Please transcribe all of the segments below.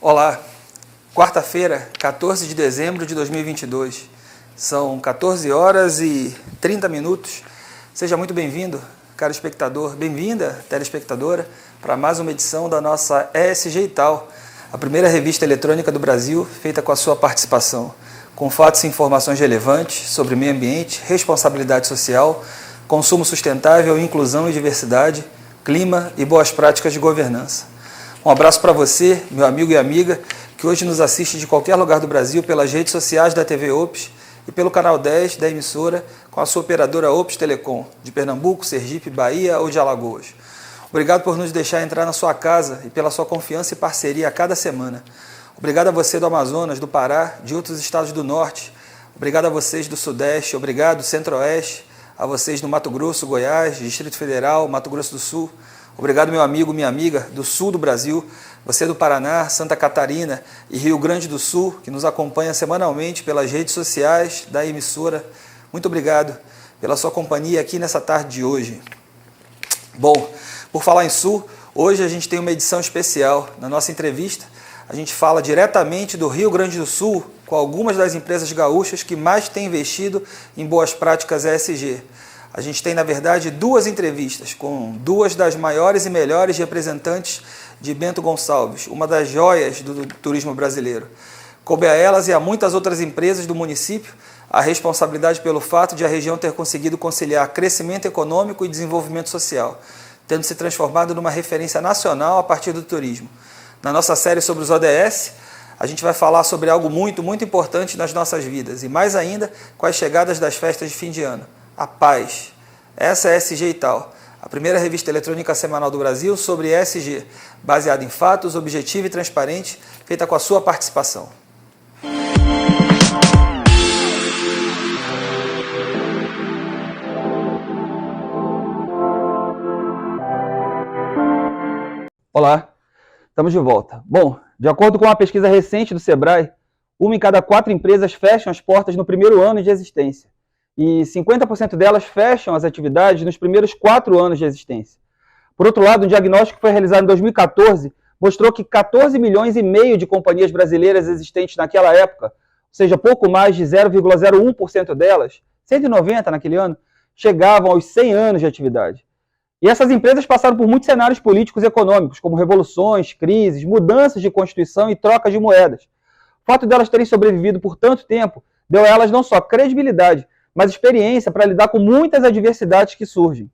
Olá, quarta-feira, 14 de dezembro de 2022, são 14 horas e 30 minutos. Seja muito bem-vindo, caro espectador, bem-vinda, telespectadora, para mais uma edição da nossa ESG e Tal, a primeira revista eletrônica do Brasil feita com a sua participação, com fatos e informações relevantes sobre meio ambiente, responsabilidade social, consumo sustentável, inclusão e diversidade, clima e boas práticas de governança. Um abraço para você, meu amigo e amiga, que hoje nos assiste de qualquer lugar do Brasil pelas redes sociais da TV Ops e pelo canal 10 da emissora com a sua operadora Ops Telecom, de Pernambuco, Sergipe, Bahia ou de Alagoas. Obrigado por nos deixar entrar na sua casa e pela sua confiança e parceria a cada semana. Obrigado a você do Amazonas, do Pará, de outros estados do Norte. Obrigado a vocês do Sudeste, obrigado Centro-Oeste, a vocês do Mato Grosso, Goiás, Distrito Federal, Mato Grosso do Sul. Obrigado, meu amigo, minha amiga do sul do Brasil, você do Paraná, Santa Catarina e Rio Grande do Sul, que nos acompanha semanalmente pelas redes sociais da emissora. Muito obrigado pela sua companhia aqui nessa tarde de hoje. Bom, por falar em Sul, hoje a gente tem uma edição especial. Na nossa entrevista, a gente fala diretamente do Rio Grande do Sul com algumas das empresas gaúchas que mais têm investido em boas práticas ESG. A gente tem, na verdade, duas entrevistas com duas das maiores e melhores representantes de Bento Gonçalves, uma das joias do turismo brasileiro. Coube a elas e a muitas outras empresas do município a responsabilidade pelo fato de a região ter conseguido conciliar crescimento econômico e desenvolvimento social, tendo se transformado numa referência nacional a partir do turismo. Na nossa série sobre os ODS, a gente vai falar sobre algo muito importante nas nossas vidas e mais ainda com as chegadas das festas de fim de ano. A paz. Essa é ESG e Tal, a primeira revista eletrônica semanal do Brasil sobre ESG, baseada em fatos, objetiva e transparente, feita com a sua participação. Olá, estamos de volta. Bom, de acordo com uma pesquisa recente do Sebrae, 1 em cada 4 empresas fecham as portas no primeiro ano de existência. E 50% delas fecham as atividades nos primeiros 4 anos de existência. Por outro lado, um diagnóstico que foi realizado em 2014 mostrou que 14 milhões e meio de companhias brasileiras existentes naquela época, ou seja, pouco mais de 0,01% delas, 190 naquele ano, chegavam aos 100 anos de atividade. E essas empresas passaram por muitos cenários políticos e econômicos, como revoluções, crises, mudanças de constituição e trocas de moedas. O fato delas terem sobrevivido por tanto tempo deu a elas não só credibilidade, mas experiência para lidar com muitas adversidades que surgem.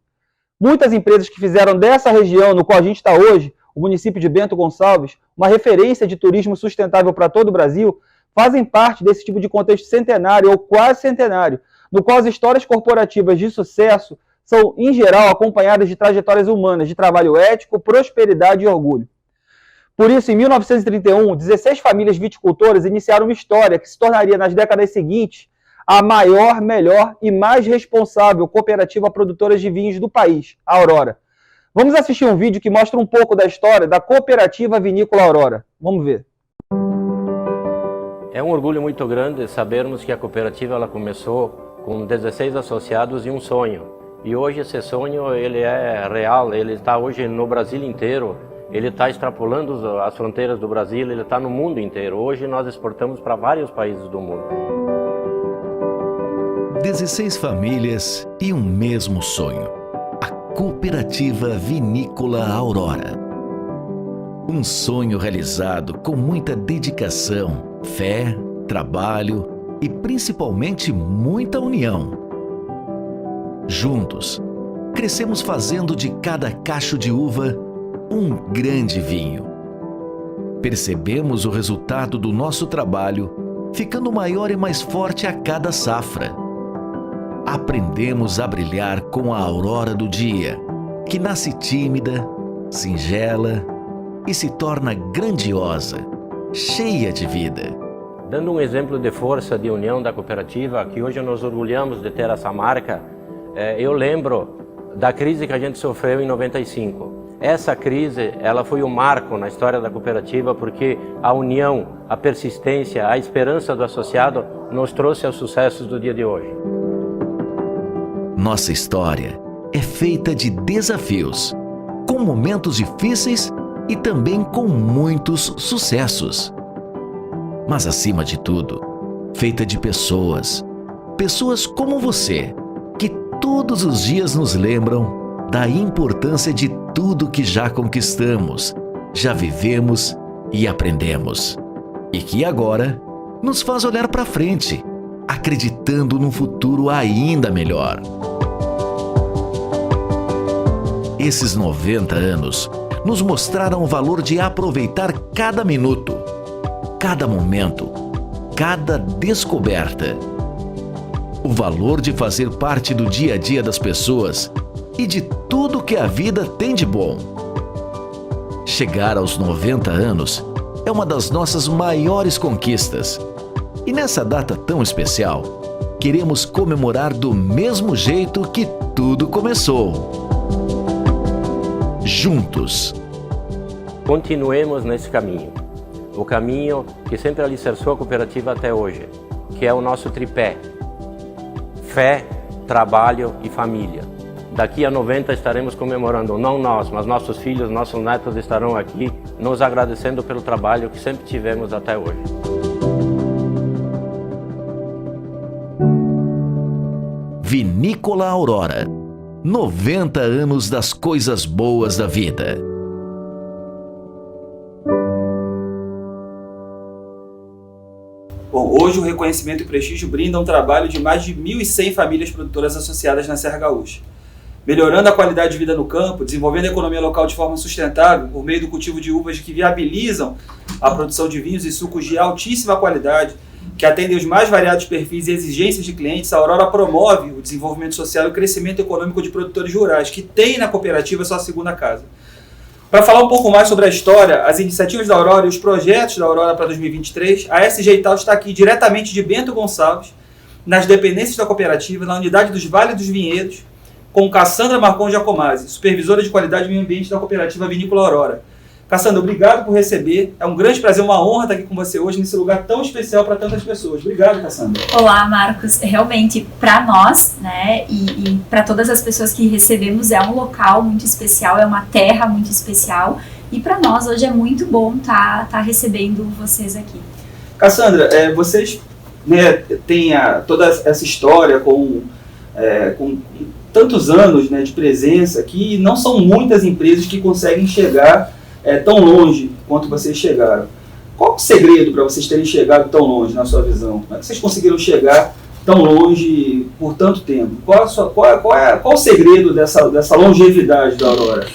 Muitas empresas que fizeram dessa região no qual a gente está hoje, o município de Bento Gonçalves, uma referência de turismo sustentável para todo o Brasil, fazem parte desse tipo de contexto centenário ou quase centenário, no qual as histórias corporativas de sucesso são, em geral, acompanhadas de trajetórias humanas de trabalho ético, prosperidade e orgulho. Por isso, em 1931, 16 famílias viticultoras iniciaram uma história que se tornaria, nas décadas seguintes, a maior, melhor e mais responsável cooperativa produtora de vinhos do país, a Aurora. Vamos assistir um vídeo que mostra um pouco da história da cooperativa vinícola Aurora. Vamos ver. É um orgulho muito grande sabermos que a cooperativa ela começou com 16 associados e um sonho. E hoje esse sonho ele é real, ele está hoje no Brasil inteiro, ele está extrapolando as fronteiras do Brasil, ele está no mundo inteiro. Hoje nós exportamos para vários países do mundo. 16 famílias e um mesmo sonho. A Cooperativa Vinícola Aurora. Um sonho realizado com muita dedicação, fé, trabalho e principalmente muita união. Juntos, crescemos fazendo de cada cacho de uva um grande vinho. Percebemos o resultado do nosso trabalho, ficando maior e mais forte a cada safra. Aprendemos a brilhar com a aurora do dia, que nasce tímida, singela e se torna grandiosa, cheia de vida. Dando um exemplo de força, de união da cooperativa, que hoje nos orgulhamos de ter essa marca, eu lembro da crise que a gente sofreu em 95. Essa crise, ela foi um marco na história da cooperativa porque a união, a persistência, a esperança do associado nos trouxe aos sucessos do dia de hoje. Nossa história é feita de desafios, com momentos difíceis e também com muitos sucessos. Mas acima de tudo, feita de pessoas como você, que todos os dias nos lembram da importância de tudo que já conquistamos, já vivemos e aprendemos, e que agora nos faz olhar para frente, acreditando num futuro ainda melhor. Esses 90 anos nos mostraram o valor de aproveitar cada minuto, cada momento, cada descoberta. O valor de fazer parte do dia a dia das pessoas e de tudo que a vida tem de bom. Chegar aos 90 anos é uma das nossas maiores conquistas. E nessa data tão especial, queremos comemorar do mesmo jeito que tudo começou. Juntos. Continuemos nesse caminho. O caminho que sempre alicerçou a cooperativa até hoje, que é o nosso tripé: fé, trabalho e família. Daqui a 90 estaremos comemorando, não nós, mas nossos filhos, nossos netos estarão aqui nos agradecendo pelo trabalho que sempre tivemos até hoje. Vinícola Aurora. 90 anos das coisas boas da vida. Bom, hoje o reconhecimento e prestígio brindam um trabalho de mais de 1.100 famílias produtoras associadas na Serra Gaúcha, melhorando a qualidade de vida no campo, desenvolvendo a economia local de forma sustentável por meio do cultivo de uvas que viabilizam a produção de vinhos e sucos de altíssima qualidade, que atendem os mais variados perfis e exigências de clientes. A Aurora promove o desenvolvimento social e o crescimento econômico de produtores rurais, que têm na cooperativa sua segunda casa. Para falar um pouco mais sobre a história, as iniciativas da Aurora e os projetos da Aurora para 2023, a SG Itaú está aqui diretamente de Bento Gonçalves, nas dependências da cooperativa, na unidade dos Vale dos Vinhedos, com Cassandra Marcon Giacomazzi, supervisora de qualidade e meio ambiente da cooperativa Vinícola Aurora. Cassandra, obrigado por receber. É um grande prazer, uma honra estar aqui com você hoje nesse lugar tão especial para tantas pessoas. Obrigado, Cassandra. Olá, Marcos. Realmente, para nós, né, e para todas as pessoas que recebemos, é um local muito especial, é uma terra muito especial. E para nós, hoje é muito bom estar recebendo vocês aqui. Cassandra, vocês, né, têm toda essa história com tantos anos, né, de presença aqui, e não são muitas empresas que conseguem chegar tão longe quanto vocês chegaram. Qual o segredo para vocês terem chegado tão longe, na sua visão? Como é que vocês conseguiram chegar tão longe por tanto tempo? Qual o segredo dessa longevidade da Aurora?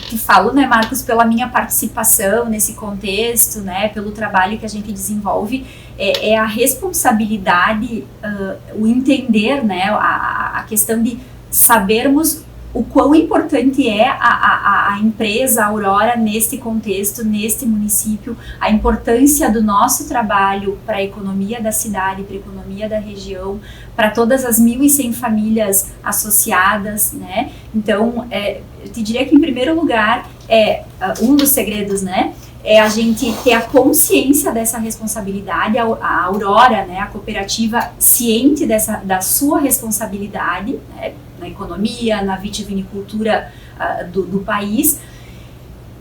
Te falo, né, Marcos, pela minha participação nesse contexto, né, pelo trabalho que a gente desenvolve, é a responsabilidade, o entender, né, a questão de sabermos o quão importante é a empresa a Aurora neste contexto, neste município, a importância do nosso trabalho para a economia da cidade, para a economia da região, para todas as 1.100 famílias associadas, né? Então, eu te diria que, em primeiro lugar, um dos segredos, né, é a gente ter a consciência dessa responsabilidade, a Aurora, né, a cooperativa, ciente da sua responsabilidade, né, na economia, na vitivinicultura do país.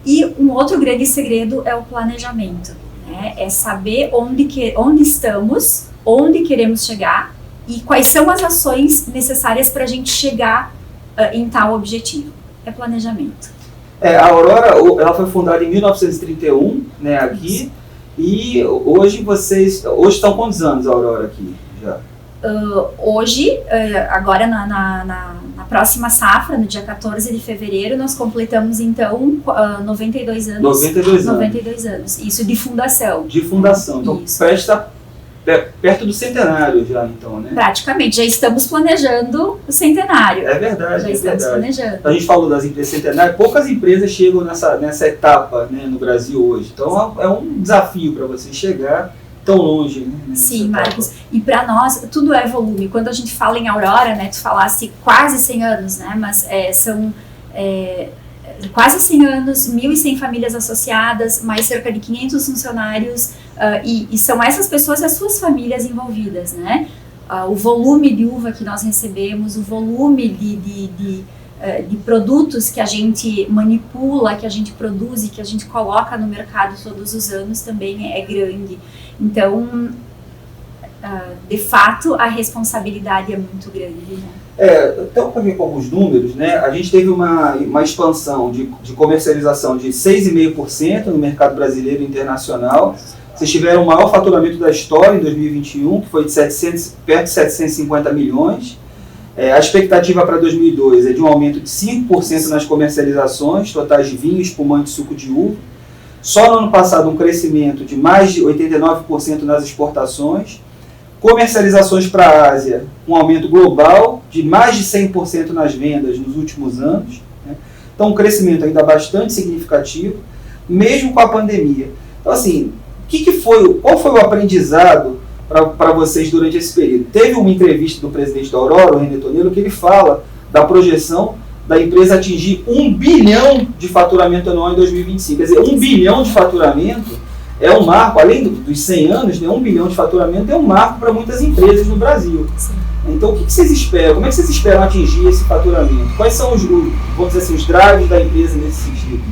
E um outro grande segredo é o planejamento, né? É saber onde estamos, onde queremos chegar e quais são as ações necessárias para a gente chegar em tal objetivo. É planejamento. A Aurora, ela foi fundada em 1931, né, aqui. Isso. E hoje estão quantos anos a Aurora aqui já? Hoje, agora na próxima safra, no dia 14 de fevereiro, nós completamos então 92 anos. 92 anos. Isso de fundação. De fundação. Então, presta perto do centenário já, então, né? Praticamente, já estamos planejando o centenário. É verdade, já estamos planejando. A gente falou das empresas centenárias, poucas empresas chegam nessa etapa, né, no Brasil hoje. Então, é um desafio para você chegar tão longe, né? Sim, Marcos. E para nós, tudo é volume. Quando a gente fala em Aurora, né, tu falasse quase 100 anos, né, mas são quase 100 anos, 1.100 famílias associadas, mais cerca de 500 funcionários, e são essas pessoas e as suas famílias envolvidas, né? O volume de uva que nós recebemos, o volume de produtos que a gente manipula, que a gente produz e que a gente coloca no mercado todos os anos também é grande. Então, de fato, a responsabilidade é muito grande, né? Então, para ver com alguns números, né, a gente teve uma expansão de comercialização de 6,5% no mercado brasileiro e internacional. Vocês tiveram o maior faturamento da história em 2021, que foi de perto de 750 milhões. A expectativa para 2002 é de um aumento de 5% nas comercializações totais de vinho, espumante e suco de uva. Só no ano passado um crescimento de mais de 89% nas exportações. Comercializações para a Ásia, um aumento global de mais de 100% nas vendas nos últimos anos. Né? Então, um crescimento ainda bastante significativo, mesmo com a pandemia. Então, assim, qual foi o aprendizado para vocês durante esse período? Teve uma entrevista do presidente da Aurora, o René Tonello, que ele fala da projeção da empresa atingir 1 bilhão de faturamento anual em 2025. Quer dizer, 1 bilhão de faturamento é um marco, além dos 100 anos, né, 1 bilhão de faturamento é um marco para muitas empresas no Brasil. Sim. Então, o que vocês esperam? Como é que vocês esperam atingir esse faturamento? Quais são vamos dizer assim, os drives da empresa nesse sentido?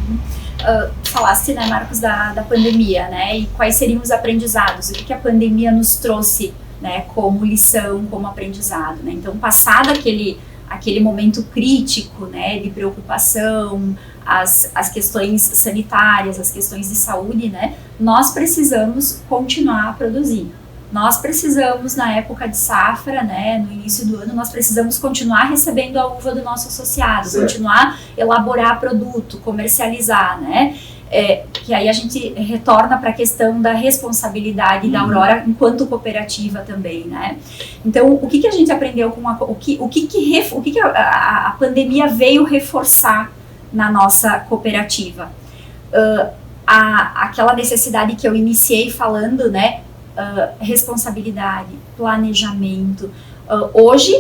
Falaste, né, Marcos, da pandemia, né, e quais seriam os aprendizados, o que a pandemia nos trouxe, né, como lição, como aprendizado, né? Então, passado aquele momento crítico, né, de preocupação, as questões sanitárias, as questões de saúde, né, nós precisamos continuar a produzir. Nós precisamos, na época de safra, né, no início do ano, nós precisamos continuar recebendo a uva do nosso associado, certo. Continuar a elaborar produto, comercializar, né? Que aí a gente retorna para a questão da responsabilidade da Aurora enquanto cooperativa também, né? Então, o que a gente aprendeu com a pandemia veio reforçar na nossa cooperativa? Aquela necessidade que eu iniciei falando, né? Responsabilidade, planejamento. Hoje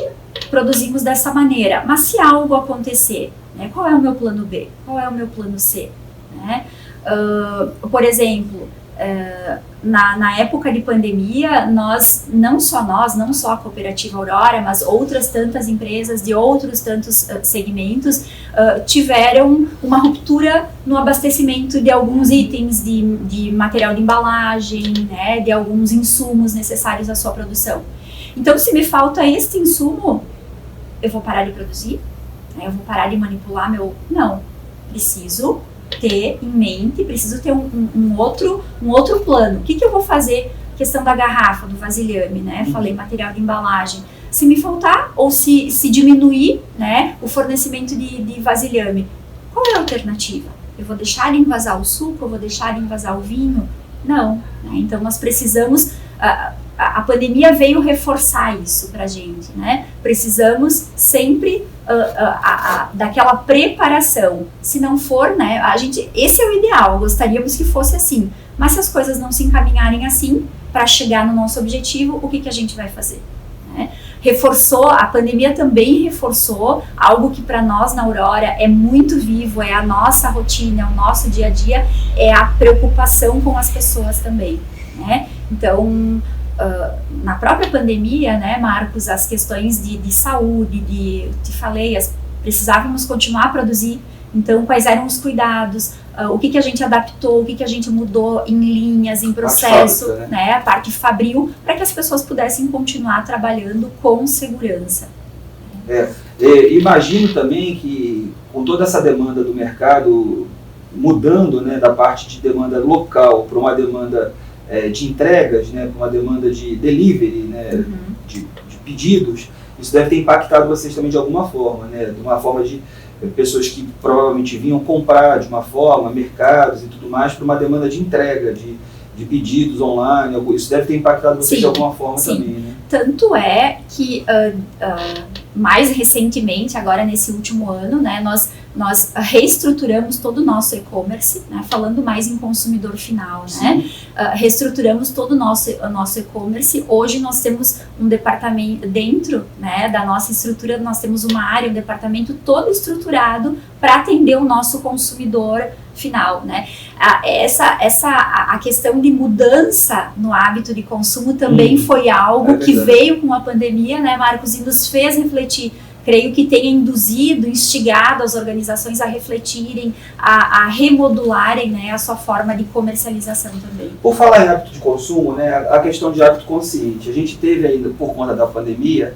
produzimos dessa maneira, mas se algo acontecer, né, qual é o meu plano B? Qual é o meu plano C? Né? Por exemplo, na época de pandemia, não só a Cooperativa Aurora, mas outras tantas empresas de outros tantos segmentos tiveram uma ruptura no abastecimento de alguns itens de material de embalagem, né, de alguns insumos necessários à sua produção. Então, se me falta este insumo, eu vou parar de produzir? Né, eu vou parar de manipular Não, preciso ter em mente, preciso ter um outro plano. O que eu vou fazer? Questão da garrafa, do vasilhame, né? Falei material de embalagem. Se me faltar ou se diminuir, né, o fornecimento de vasilhame, qual é a alternativa? Eu vou deixar de envasar o suco? Eu vou deixar de envasar o vinho? Não. Né? Então, nós precisamos... A pandemia veio reforçar isso pra gente, né? Precisamos sempre daquela preparação. Se não for, né? Esse é o ideal, gostaríamos que fosse assim. Mas se as coisas não se encaminharem assim, para chegar no nosso objetivo, o que a gente vai fazer? Né? A pandemia também reforçou algo que para nós na Aurora é muito vivo, é a nossa rotina, é o nosso dia a dia, é a preocupação com as pessoas também, né? Então, na própria pandemia, né, Marcos, as questões de saúde, te falei, precisávamos continuar a produzir, então quais eram os cuidados, o que a gente adaptou, o que a gente mudou em linhas, em processo, fábrica, né, a parte fabril, para que as pessoas pudessem continuar trabalhando com segurança. Imagino também que com toda essa demanda do mercado mudando, né, da parte de demanda local para uma demanda de entregas, né, para uma demanda de delivery, né, de pedidos, isso deve ter impactado vocês também de alguma forma, né, de uma forma de pessoas que provavelmente vinham comprar de uma forma, mercados e tudo mais, para uma demanda de entrega, de pedidos online, isso deve ter impactado vocês de alguma forma também, né? Tanto é que mais recentemente, agora nesse último ano, né, nós reestruturamos todo o nosso e-commerce, né, falando mais em consumidor final, né, reestruturamos todo o nosso e-commerce. Hoje nós temos um departamento dentro, né, da nossa estrutura, nós temos uma área, um departamento todo estruturado para atender o nosso consumidor final, né. A questão de mudança no hábito de consumo também foi algo que veio com a pandemia, né, Marcos, e nos fez refletir, creio que tenha induzido, instigado as organizações a refletirem, a remodularem, né, a sua forma de comercialização também. Por falar em hábito de consumo, né, a questão de hábito consciente, a gente teve ainda, por conta da pandemia,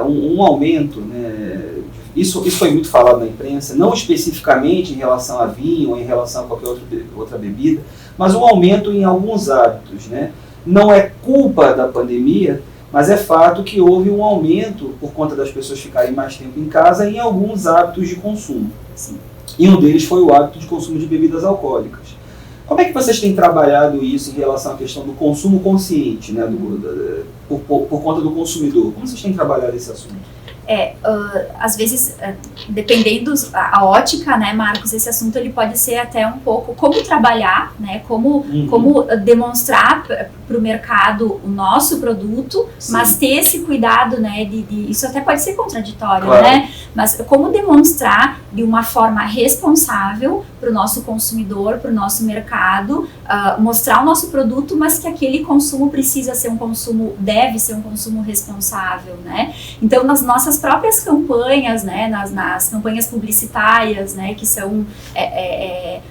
um aumento, né, isso foi muito falado na imprensa, não especificamente em relação a vinho ou em relação a qualquer outra bebida, mas um aumento em alguns hábitos, né? Não é culpa da pandemia, mas é fato que houve um aumento por conta das pessoas ficarem mais tempo em casa em alguns hábitos de consumo. Sim. E um deles foi o hábito de consumo de bebidas alcoólicas. Como é que vocês têm trabalhado isso em relação à questão do consumo consciente, né, por conta do consumidor? Como vocês têm trabalhado esse assunto? Às vezes, dependendo a ótica, né, Marcos, esse assunto ele pode ser até um pouco como trabalhar, né, como demonstrar para o mercado o nosso produto, sim, mas ter esse cuidado, né, isso até pode ser contraditório, claro, né, mas como demonstrar de uma forma responsável para o nosso consumidor, para o nosso mercado, mostrar o nosso produto, mas que aquele consumo precisa ser um consumo, deve ser um consumo responsável, né. Então, nas nossas próprias campanhas, né, nas campanhas publicitárias, né, que são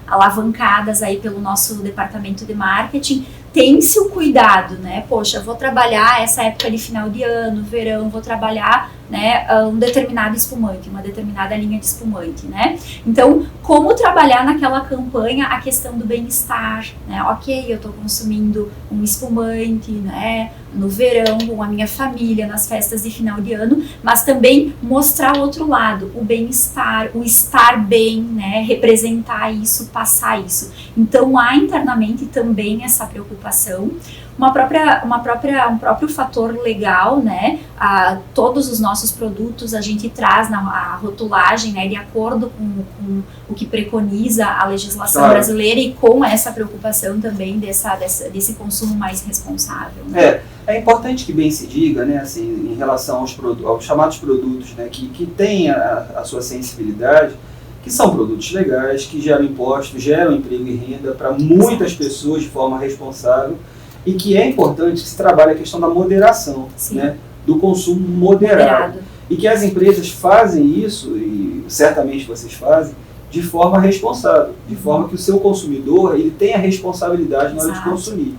alavancadas aí pelo nosso departamento de marketing, tem-se o cuidado, né, poxa, vou trabalhar essa época de final de ano, verão, vou trabalhar, né, um determinado espumante, uma determinada linha de espumante, né, então, como trabalhar naquela campanha a questão do bem-estar, né, ok, eu estou consumindo um espumante, né, no verão, com a minha família, nas festas de final de ano, mas também mostrar o outro lado, o bem-estar, o estar bem, né, representar isso, passar isso. Então, há internamente também essa preocupação. Um próprio fator legal, né, todos os nossos produtos a gente traz a rotulagem, né, de acordo com o que preconiza a legislação, claro, brasileira, e com essa preocupação também desse consumo mais responsável, né? É importante que bem se diga, né, assim, em relação aos chamados produtos, né, que têm a sua sensibilidade, que são produtos legais, que geram impostos, geram emprego e renda para muitas pessoas de forma responsável, e que é importante que se trabalhe a questão da moderação, né, do consumo moderado. E que as empresas fazem isso, e certamente vocês fazem, de forma responsável, de forma que o seu consumidor ele tenha responsabilidade na hora de consumir.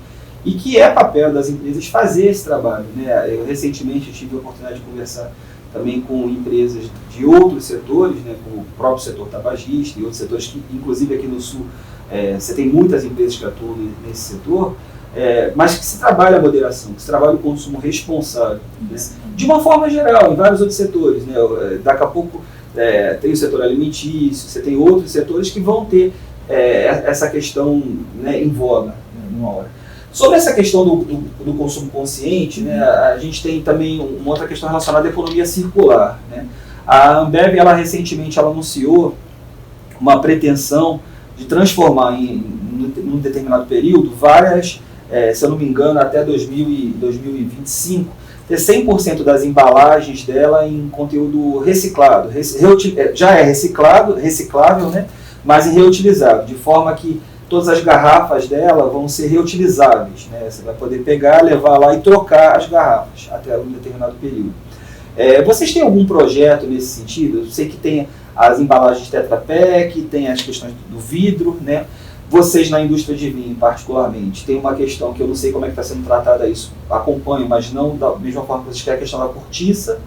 E que é papel das empresas fazer esse trabalho, né? Eu recentemente tive a oportunidade de conversar também com empresas de outros setores, né, como o próprio setor tabagista e outros setores que, inclusive aqui no Sul, você tem muitas empresas que atuam nesse setor, mas que se trabalha a moderação, que se trabalha o consumo responsável, né, de uma forma geral, em vários outros setores, né, daqui a pouco tem o setor alimentício, você tem outros setores que vão ter essa questão, né, em voga, né, numa hora. Sobre essa questão do consumo consciente, né, a gente tem também uma outra questão relacionada à economia circular, né. A Ambev, recentemente anunciou uma pretensão de transformar num determinado período várias, se eu não me engano, até 2025, ter 100% das embalagens dela em conteúdo reciclado. Já é reciclável, né, mas reutilizável, de forma que todas as garrafas dela vão ser reutilizáveis, né? Você vai poder pegar, levar lá e trocar as garrafas até um determinado período. Vocês têm algum projeto nesse sentido? Eu sei que tem as embalagens Tetra Pak, tem as questões do vidro, né? Vocês na indústria de vinho, particularmente, tem uma questão que eu não sei como é que está sendo tratada isso, acompanho, mas não da mesma forma que vocês têm a questão da cortiça,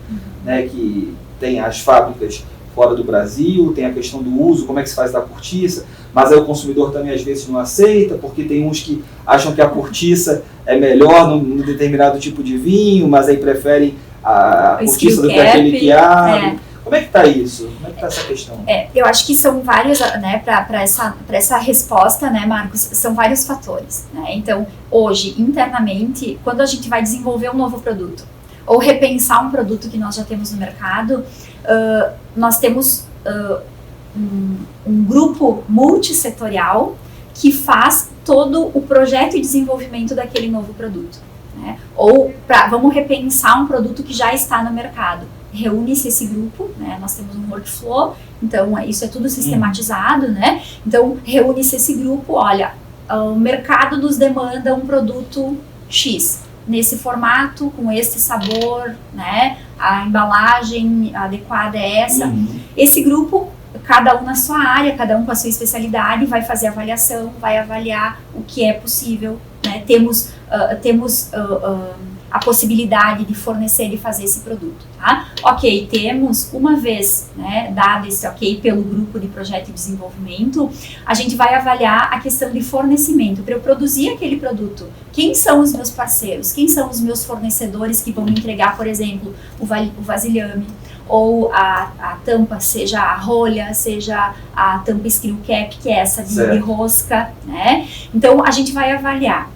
né? Que tem as fábricas fora do Brasil, tem a questão do uso, como é que se faz da cortiça, mas aí o consumidor também às vezes não aceita, porque tem uns que acham que a cortiça é melhor num determinado tipo de vinho, mas aí preferem a cortiça do que aquele que abre. Como é que está isso? Como é que está essa questão? Eu acho que são vários, né, para essa resposta, né, Marcos, são vários fatores, né? Então, hoje, internamente, quando a gente vai desenvolver um novo produto, ou repensar um produto que nós já temos no mercado, nós temos um grupo multissetorial que faz todo o projeto e desenvolvimento daquele novo produto, né? Ou vamos repensar um produto que já está no mercado. Reúne-se esse grupo, né? Nós temos um workflow, então isso é tudo sistematizado, né? Então reúne-se esse grupo, olha, o mercado nos demanda um produto X. nesse formato, com este sabor, né? A embalagem adequada é essa. Esse grupo, cada um na sua área, cada um com a sua especialidade, vai fazer a avaliação, vai avaliar o que é possível, né? Temos a possibilidade de fornecer e fazer esse produto, tá? Ok, temos, uma vez, né, dado esse ok pelo grupo de projeto e desenvolvimento, a gente vai avaliar a questão de fornecimento. Para eu produzir aquele produto, quem são os meus parceiros? Quem são os meus fornecedores que vão me entregar, por exemplo, o vasilhame, ou a tampa, seja a rolha, seja a tampa screw cap, que é essa de rosca, né? Então, a gente vai avaliar.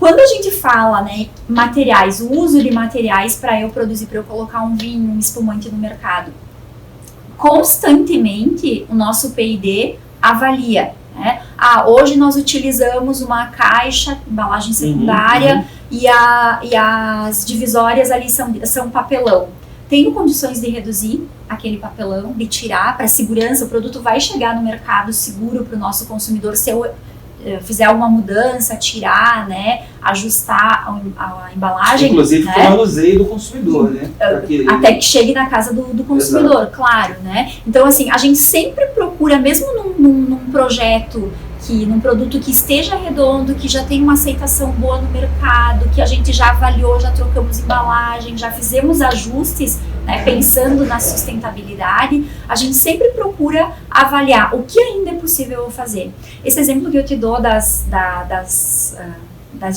Quando a gente fala, né, materiais, o uso de materiais para eu produzir, para eu colocar um vinho, um espumante no mercado, constantemente o nosso P&D avalia, né? Hoje nós utilizamos uma caixa, embalagem secundária, e as divisórias ali são papelão. Tenho condições de reduzir aquele papelão, de tirar para segurança, o produto vai chegar no mercado seguro para o nosso consumidor. Se eu fizer alguma mudança, tirar, né, ajustar a embalagem. Inclusive, né, com o manuseio do consumidor, né? Até que chegue na casa do consumidor, claro, né? Então, assim, a gente sempre procura, mesmo num projeto, num produto que esteja redondo, que já tem uma aceitação boa no mercado, que a gente já avaliou, já trocamos embalagem, já fizemos ajustes, né, pensando na sustentabilidade, a gente sempre procura avaliar o que ainda é possível eu fazer. Esse exemplo que eu te dou das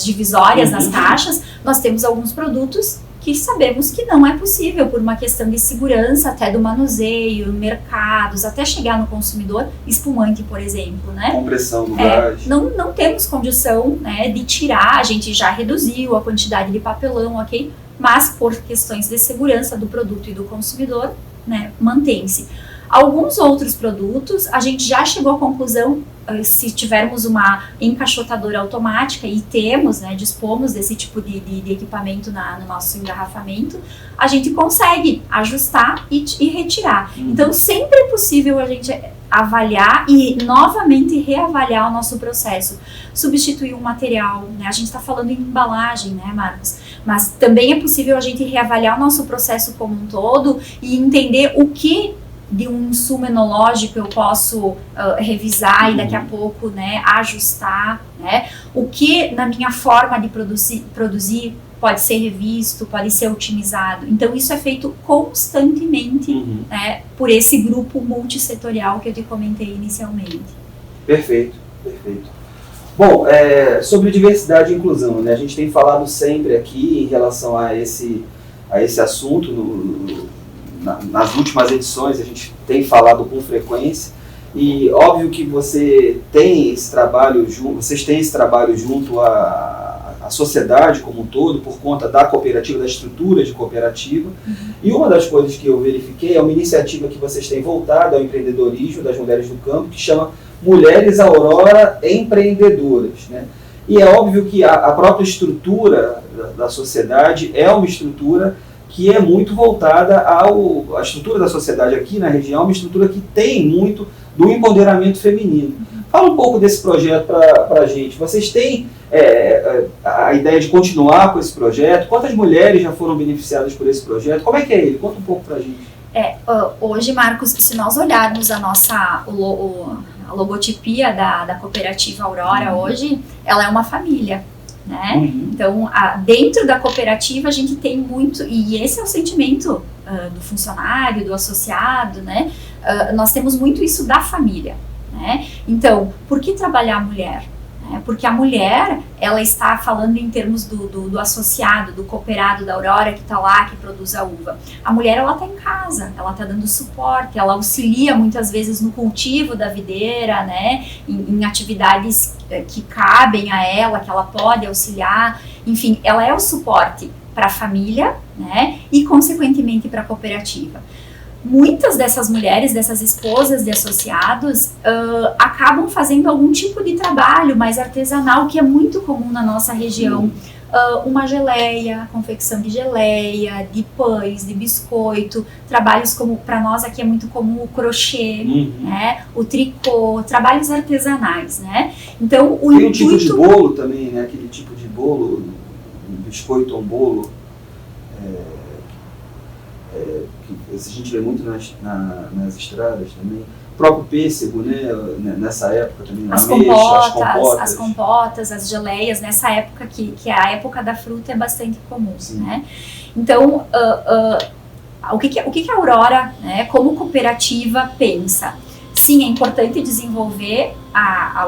divisórias nas caixas, nós temos alguns produtos que sabemos que não é possível por uma questão de segurança, até do manuseio, mercados, até chegar no consumidor, espumante, por exemplo, né? Compressão do gás. Não temos condição, né, de tirar, a gente já reduziu a quantidade de papelão, ok? Mas por questões de segurança do produto e do consumidor, né, mantém-se. Alguns outros produtos, a gente já chegou à conclusão, se tivermos uma encaixotadora automática, e temos, né, dispomos desse tipo de equipamento no nosso engarrafamento, a gente consegue ajustar e retirar. Então, sempre é possível a gente avaliar e novamente reavaliar o nosso processo. Substituir um material, né? A gente está falando em embalagem, né, Marcos? Mas também é possível a gente reavaliar o nosso processo como um todo e entender o que de um insumo enológico eu posso revisar e daqui a pouco, né, ajustar, né? O que na minha forma de produzir pode ser revisto, pode ser otimizado. Então isso é feito constantemente, né, por esse grupo multissetorial que eu te comentei inicialmente. Perfeito, perfeito. Bom, sobre diversidade e inclusão, né, a gente tem falado sempre aqui em relação a esse assunto, nas últimas edições a gente tem falado com frequência, e óbvio que vocês têm esse trabalho junto à sociedade como um todo, por conta da cooperativa, da estrutura de cooperativa. E uma das coisas que eu verifiquei é uma iniciativa que vocês têm voltado ao empreendedorismo das mulheres do campo, que chama Mulheres Aurora Empreendedoras, né? E é óbvio que a própria estrutura da sociedade é uma estrutura que é muito voltada à estrutura da sociedade aqui na região, uma estrutura que tem muito do empoderamento feminino. Fala um pouco desse projeto para a gente. Vocês têm a ideia de continuar com esse projeto? Quantas mulheres já foram beneficiadas por esse projeto? Como é que é ele? Conta um pouco para a gente. Hoje, Marcos, se nós olharmos a logotipia da cooperativa Aurora hoje, ela é uma família. Né? Então, dentro da cooperativa a gente tem muito, e esse é o sentimento do funcionário, do associado, né? Nós temos muito isso da família, né? Então, por que trabalhar a mulher? Porque a mulher, ela está falando em termos do associado, do cooperado da Aurora que está lá, que produz a uva. A mulher, ela está em casa, ela está dando suporte, ela auxilia muitas vezes no cultivo da videira, né? Em atividades que cabem a ela, que ela pode auxiliar. Enfim, ela é o suporte para a família, né? E consequentemente para a cooperativa. Muitas dessas mulheres, dessas esposas de associados, acabam fazendo algum tipo de trabalho mais artesanal, que é muito comum na nossa região. Uma geleia, confecção de geleia, de pães, de biscoito, trabalhos como, para nós aqui é muito comum o crochê, né, o tricô, trabalhos artesanais, né? Então, tem um tipo de bolo também, né? Aquele tipo de bolo biscoito ou um bolo, que a gente vê muito nas estradas também. O próprio pêssego, né, nessa época também, as compotas, as geleias, nessa época que a época da fruta é bastante comum, né? Então, o que a Aurora, né, como cooperativa, pensa? Sim, é importante desenvolver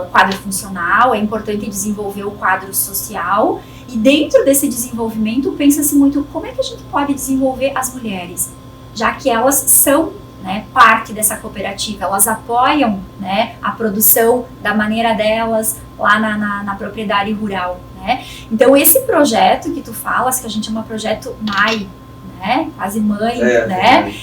o quadro funcional, é importante desenvolver o quadro social, e dentro desse desenvolvimento pensa-se muito como é que a gente pode desenvolver as mulheres, já que elas são, né, parte dessa cooperativa, elas apoiam, né, a produção da maneira delas lá na propriedade rural, né? Então esse projeto que tu falas, que a gente chama projeto MAI, né, quase mãe, né,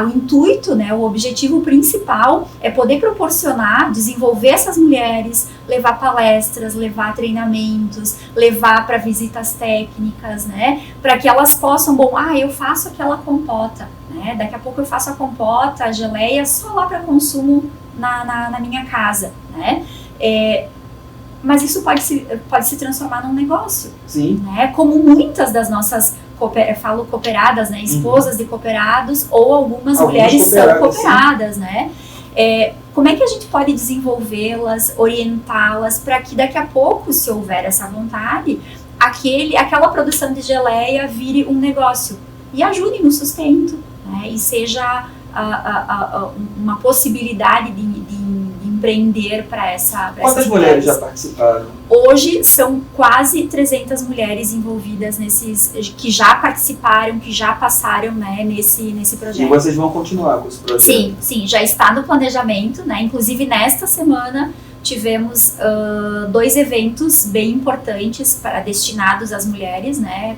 o intuito, né, o objetivo principal é poder proporcionar, desenvolver essas mulheres, levar palestras, levar treinamentos, levar para visitas técnicas, né, para que elas possam, eu faço aquela compota, né, daqui a pouco eu faço a compota, a geleia só lá para consumo na minha casa, né, mas isso pode se transformar num negócio, sim, né, como muitas das nossas cooperadas, né, esposas de cooperados, ou algumas mulheres são cooperadas, né? Como é que a gente pode desenvolvê-las, orientá-las, para que daqui a pouco, se houver essa vontade, aquela produção de geleia vire um negócio e ajude no sustento, né? E seja uma possibilidade de empreender para essa. Quantas mulheres já participaram? Hoje são quase 300 mulheres envolvidas que já participaram, que já passaram, né, nesse projeto. E vocês vão continuar com esse projeto? Sim, já está no planejamento, né? Inclusive nesta semana tivemos 2 eventos bem importantes destinados às mulheres, né,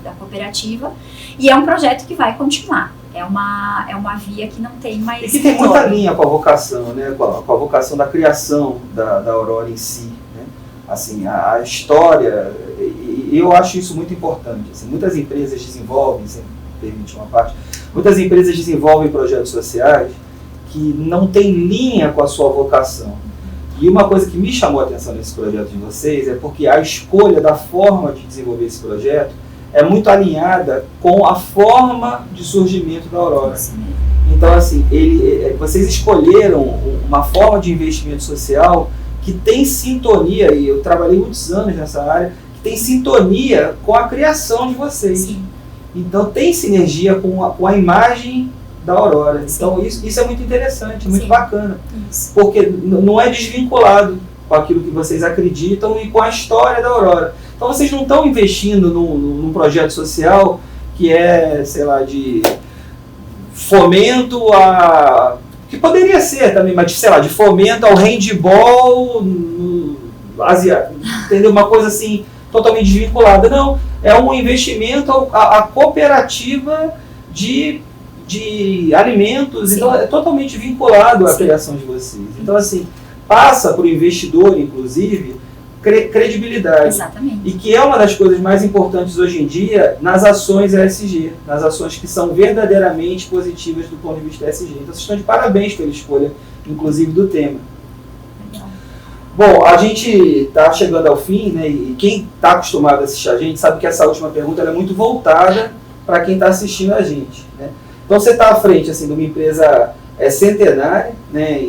da cooperativa, e é um projeto que vai continuar. É uma via que não tem mais... E que tem muita linha com a vocação, né, com a vocação da criação da Aurora em si, né? Assim, a história, e eu acho isso muito importante. Assim, muitas empresas desenvolvem, se me permite uma parte, muitas empresas desenvolvem projetos sociais que não tem linha com a sua vocação. E uma coisa que me chamou a atenção nesse projeto de vocês é porque a escolha da forma de desenvolver esse projeto é muito alinhada com a forma de surgimento da Aurora. Então, assim, vocês escolheram uma forma de investimento social que tem sintonia, e eu trabalhei muitos anos nessa área, que tem sintonia com a criação de vocês. Sim. Então, tem sinergia com a imagem da Aurora. Sim. Então, isso é muito interessante, muito bacana. Isso. Porque não é desvinculado com aquilo que vocês acreditam e com a história da Aurora. Então vocês não estão investindo num projeto social que é, sei lá, de fomento que poderia ser também, mas sei lá, de fomento ao handball asiático, entendeu? Uma coisa assim, totalmente desvinculada. Não, é um investimento à cooperativa de alimentos, então é totalmente vinculado à criação de vocês. Então assim, passa para o investidor, inclusive, credibilidade. Exatamente. E que é uma das coisas mais importantes hoje em dia nas ações ESG, nas ações que são verdadeiramente positivas do ponto de vista ESG. Então vocês estão de parabéns pela escolha, inclusive, do tema. Legal. Bom, a gente está chegando ao fim, né, e quem está acostumado a assistir a gente sabe que essa última pergunta é muito voltada para quem está assistindo a gente, né? Então você está à frente assim, de uma empresa centenária, né,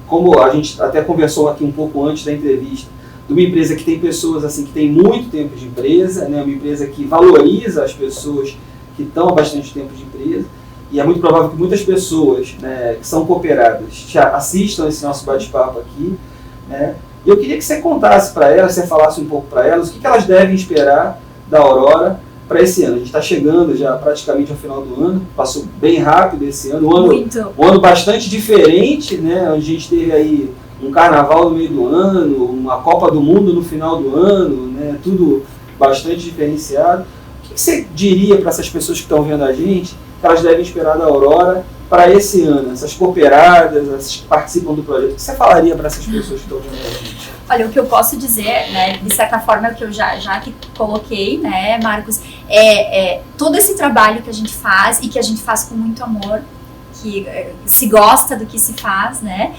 como a gente até conversou aqui um pouco antes da entrevista, de uma empresa que tem pessoas assim, que tem muito tempo de empresa, né, uma empresa que valoriza as pessoas que estão há bastante tempo de empresa, e é muito provável que muitas pessoas, né, que são cooperadas assistam esse nosso bate-papo aqui, né, e eu queria que você contasse para elas, você falasse um pouco para elas, o que elas devem esperar da Aurora para esse ano. A gente está chegando já praticamente ao final do ano, passou bem rápido esse ano, um ano bastante diferente, né, onde a gente teve aí um carnaval no meio do ano, uma Copa do Mundo no final do ano, né, tudo bastante diferenciado. O que você diria para essas pessoas que estão vendo a gente, que elas devem esperar da Aurora para esse ano, essas cooperadas, essas que participam do projeto? O que você falaria para essas pessoas que estão vendo a gente? Olha, o que eu posso dizer, né, de certa forma, que eu já que coloquei, né, Marcos, todo esse trabalho que a gente faz e que a gente faz com muito amor, que se gosta do que se faz, né?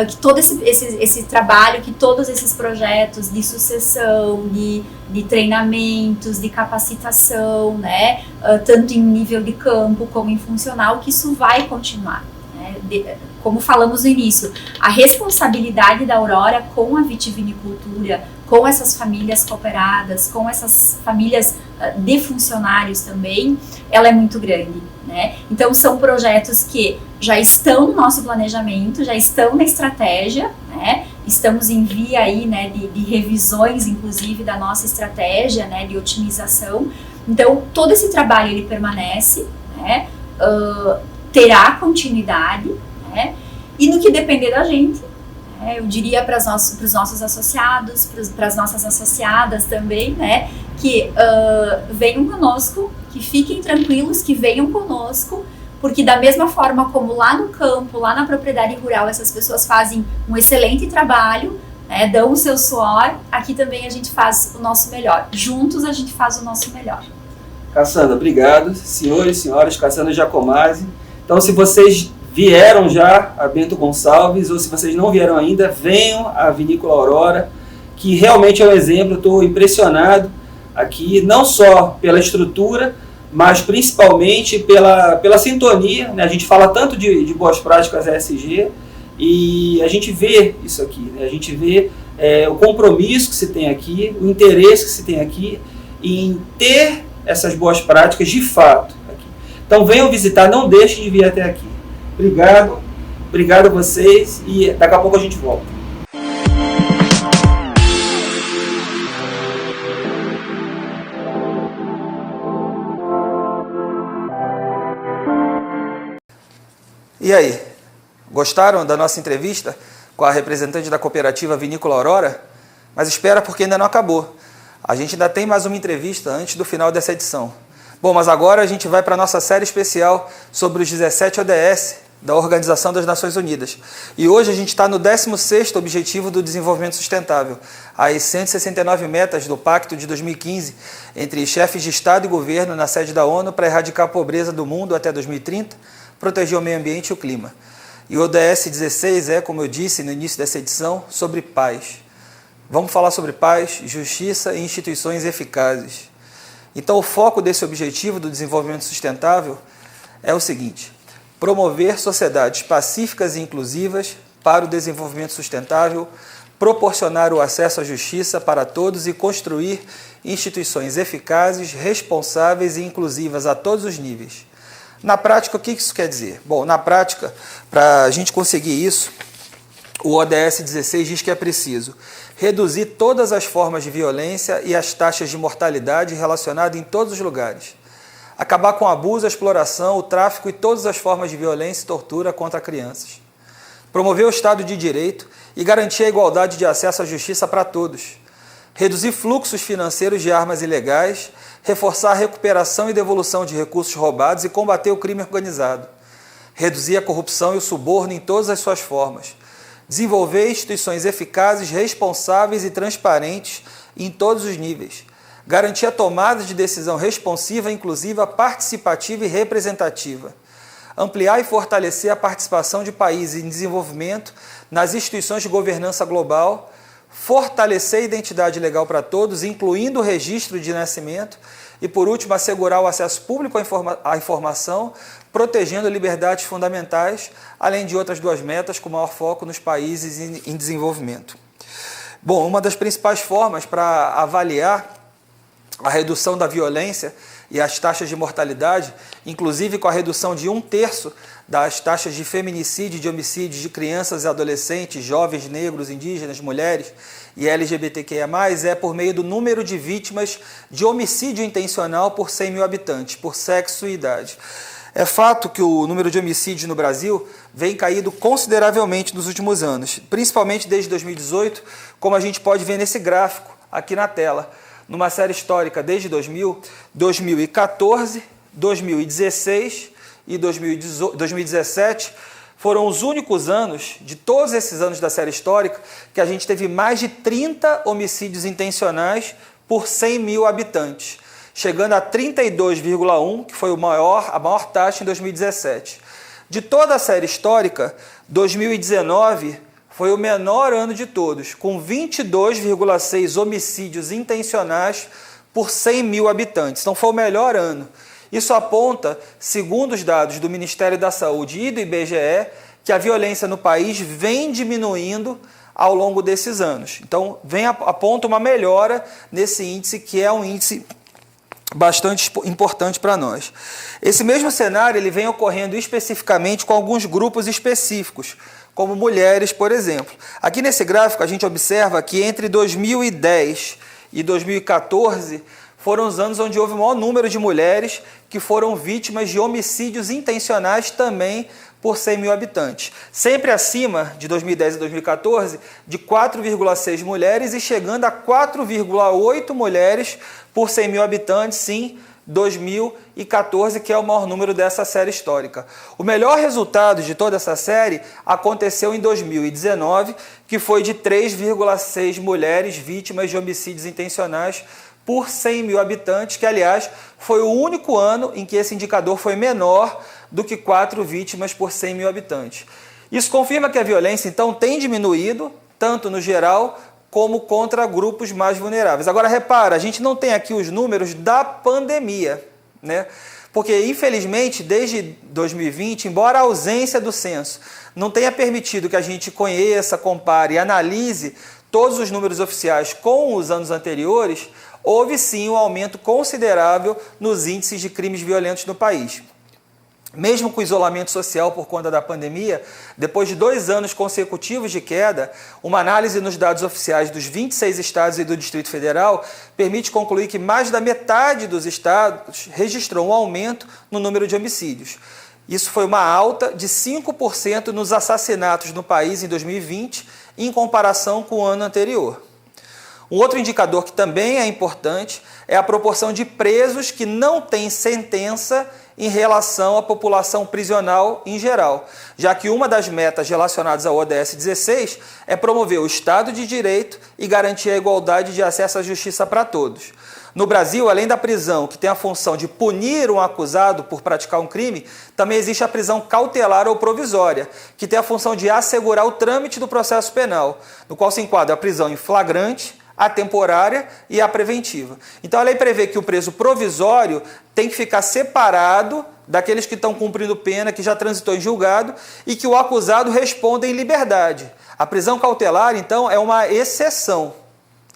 Que todo esse trabalho, que todos esses projetos de sucessão, de treinamentos, de capacitação, né? Tanto em nível de campo como em funcional, que isso vai continuar. Como falamos no início, a responsabilidade da Aurora com a vitivinicultura, com essas famílias cooperadas, com essas famílias de funcionários também, ela é muito grande, né? Então são projetos que já estão no nosso planejamento, já estão na estratégia, né? Estamos em via aí, né, de revisões, inclusive, da nossa estratégia, né, de otimização. Então todo esse trabalho ele permanece, né? Terá continuidade, né? E no que depender da gente, eu diria para os nossos associados, para as nossas associadas também, né, que venham conosco, que fiquem tranquilos, que venham conosco, porque da mesma forma como lá no campo, lá na propriedade rural, essas pessoas fazem um excelente trabalho, né, dão o seu suor, aqui também a gente faz o nosso melhor. Juntos a gente faz o nosso melhor. Cassandra, obrigado. Senhores e senhoras, Cassandra Giacomazzi. Então, se vocês vieram já a Bento Gonçalves, ou se vocês não vieram ainda, venham à Vinícola Aurora, que realmente é um exemplo. Estou impressionado aqui, não só pela estrutura, mas principalmente pela sintonia, né? A gente fala tanto de boas práticas ESG, e a gente vê isso aqui, né? A gente vê o compromisso que se tem aqui, o interesse que se tem aqui em ter essas boas práticas de fato aqui. Então venham visitar, não deixem de vir até aqui. Obrigado a vocês, e daqui a pouco a gente volta. E aí, gostaram da nossa entrevista com a representante da cooperativa Vinícola Aurora? Mas espera, porque ainda não acabou. A gente ainda tem mais uma entrevista antes do final dessa edição. Bom, mas agora a gente vai para a nossa série especial sobre os 17 ODS da Organização das Nações Unidas. E hoje a gente está no 16º Objetivo do Desenvolvimento Sustentável, as 169 metas do Pacto de 2015, entre chefes de Estado e Governo na sede da ONU para erradicar a pobreza do mundo até 2030, proteger o meio ambiente e o clima. E o ODS 16 é, como eu disse no início dessa edição, sobre paz. Vamos falar sobre paz, justiça e instituições eficazes. Então, o foco desse objetivo do desenvolvimento sustentável é o seguinte: promover sociedades pacíficas e inclusivas para o desenvolvimento sustentável, proporcionar o acesso à justiça para todos e construir instituições eficazes, responsáveis e inclusivas a todos os níveis. Na prática, o que isso quer dizer? Bom, na prática, para a gente conseguir isso, o ODS 16 diz que é preciso reduzir todas as formas de violência e as taxas de mortalidade relacionadas em todos os lugares. Acabar com o abuso, a exploração, o tráfico e todas as formas de violência e tortura contra crianças. Promover o Estado de Direito e garantir a igualdade de acesso à justiça para todos. Reduzir fluxos financeiros de armas ilegais, reforçar a recuperação e devolução de recursos roubados e combater o crime organizado. Reduzir a corrupção e o suborno em todas as suas formas. Desenvolver instituições eficazes, responsáveis e transparentes em todos os níveis. Garantir a tomada de decisão responsiva, inclusiva, participativa e representativa. Ampliar e fortalecer a participação de países em desenvolvimento nas instituições de governança global. Fortalecer a identidade legal para todos, incluindo o registro de nascimento. E, por último, assegurar o acesso público à informação, protegendo liberdades fundamentais, além de outras duas metas com maior foco nos países em desenvolvimento. Bom, uma das principais formas para avaliar a redução da violência e as taxas de mortalidade, inclusive com a redução de 1/3 das taxas de feminicídio e de homicídio de crianças e adolescentes, jovens, negros, indígenas, mulheres e LGBTQIA+, é por meio do número de vítimas de homicídio intencional por 100 mil habitantes, por sexo e idade. É fato que o número de homicídios no Brasil vem caído consideravelmente nos últimos anos, principalmente desde 2018, como a gente pode ver nesse gráfico aqui na tela. Numa série histórica desde 2000, 2014, 2016 e 2017 foram os únicos anos, de todos esses anos da série histórica, que a gente teve mais de 30 homicídios intencionais por 100 mil habitantes, chegando a 32,1, que foi a maior taxa em 2017. De toda a série histórica, 2019 foi o menor ano de todos, com 22,6 homicídios intencionais por 100 mil habitantes. Então foi o melhor ano. Isso aponta, segundo os dados do Ministério da Saúde e do IBGE, que a violência no país vem diminuindo ao longo desses anos. Então aponta uma melhora nesse índice, que é um índice bastante importante para nós. Esse mesmo cenário ele vem ocorrendo especificamente com alguns grupos específicos, como mulheres, por exemplo. Aqui nesse gráfico a gente observa que entre 2010 e 2014 foram os anos onde houve o maior número de mulheres que foram vítimas de homicídios intencionais também por 100 mil habitantes. Sempre acima de 2010 e 2014, de 4,6 mulheres e chegando a 4,8 mulheres por 100 mil habitantes, sim, 2014, que é o maior número dessa série histórica. O melhor resultado de toda essa série aconteceu em 2019, que foi de 3,6 mulheres vítimas de homicídios intencionais por 100 mil habitantes, que, aliás, foi o único ano em que esse indicador foi menor do que 4 vítimas por 100 mil habitantes. Isso confirma que a violência, então, tem diminuído, tanto no geral como contra grupos mais vulneráveis. Agora, repara, a gente não tem aqui os números da pandemia, né? Porque, infelizmente, desde 2020, embora a ausência do censo não tenha permitido que a gente conheça, compare e analise todos os números oficiais com os anos anteriores, houve sim um aumento considerável nos índices de crimes violentos no país. Mesmo com o isolamento social por conta da pandemia, depois de 2 anos consecutivos de queda, uma análise nos dados oficiais dos 26 estados e do Distrito Federal permite concluir que mais da metade dos estados registrou um aumento no número de homicídios. Isso foi uma alta de 5% nos assassinatos no país em 2020, em comparação com o ano anterior. Um outro indicador que também é importante é a proporção de presos que não têm sentença em relação à população prisional em geral, já que uma das metas relacionadas ao ODS 16 é promover o Estado de Direito e garantir a igualdade de acesso à justiça para todos. No Brasil, além da prisão, que tem a função de punir um acusado por praticar um crime, também existe a prisão cautelar ou provisória, que tem a função de assegurar o trâmite do processo penal, no qual se enquadra a prisão em flagrante, a temporária e a preventiva. Então a lei prevê que o preso provisório tem que ficar separado daqueles que estão cumprindo pena, que já transitou em julgado, e que o acusado responda em liberdade. A prisão cautelar, então, é uma exceção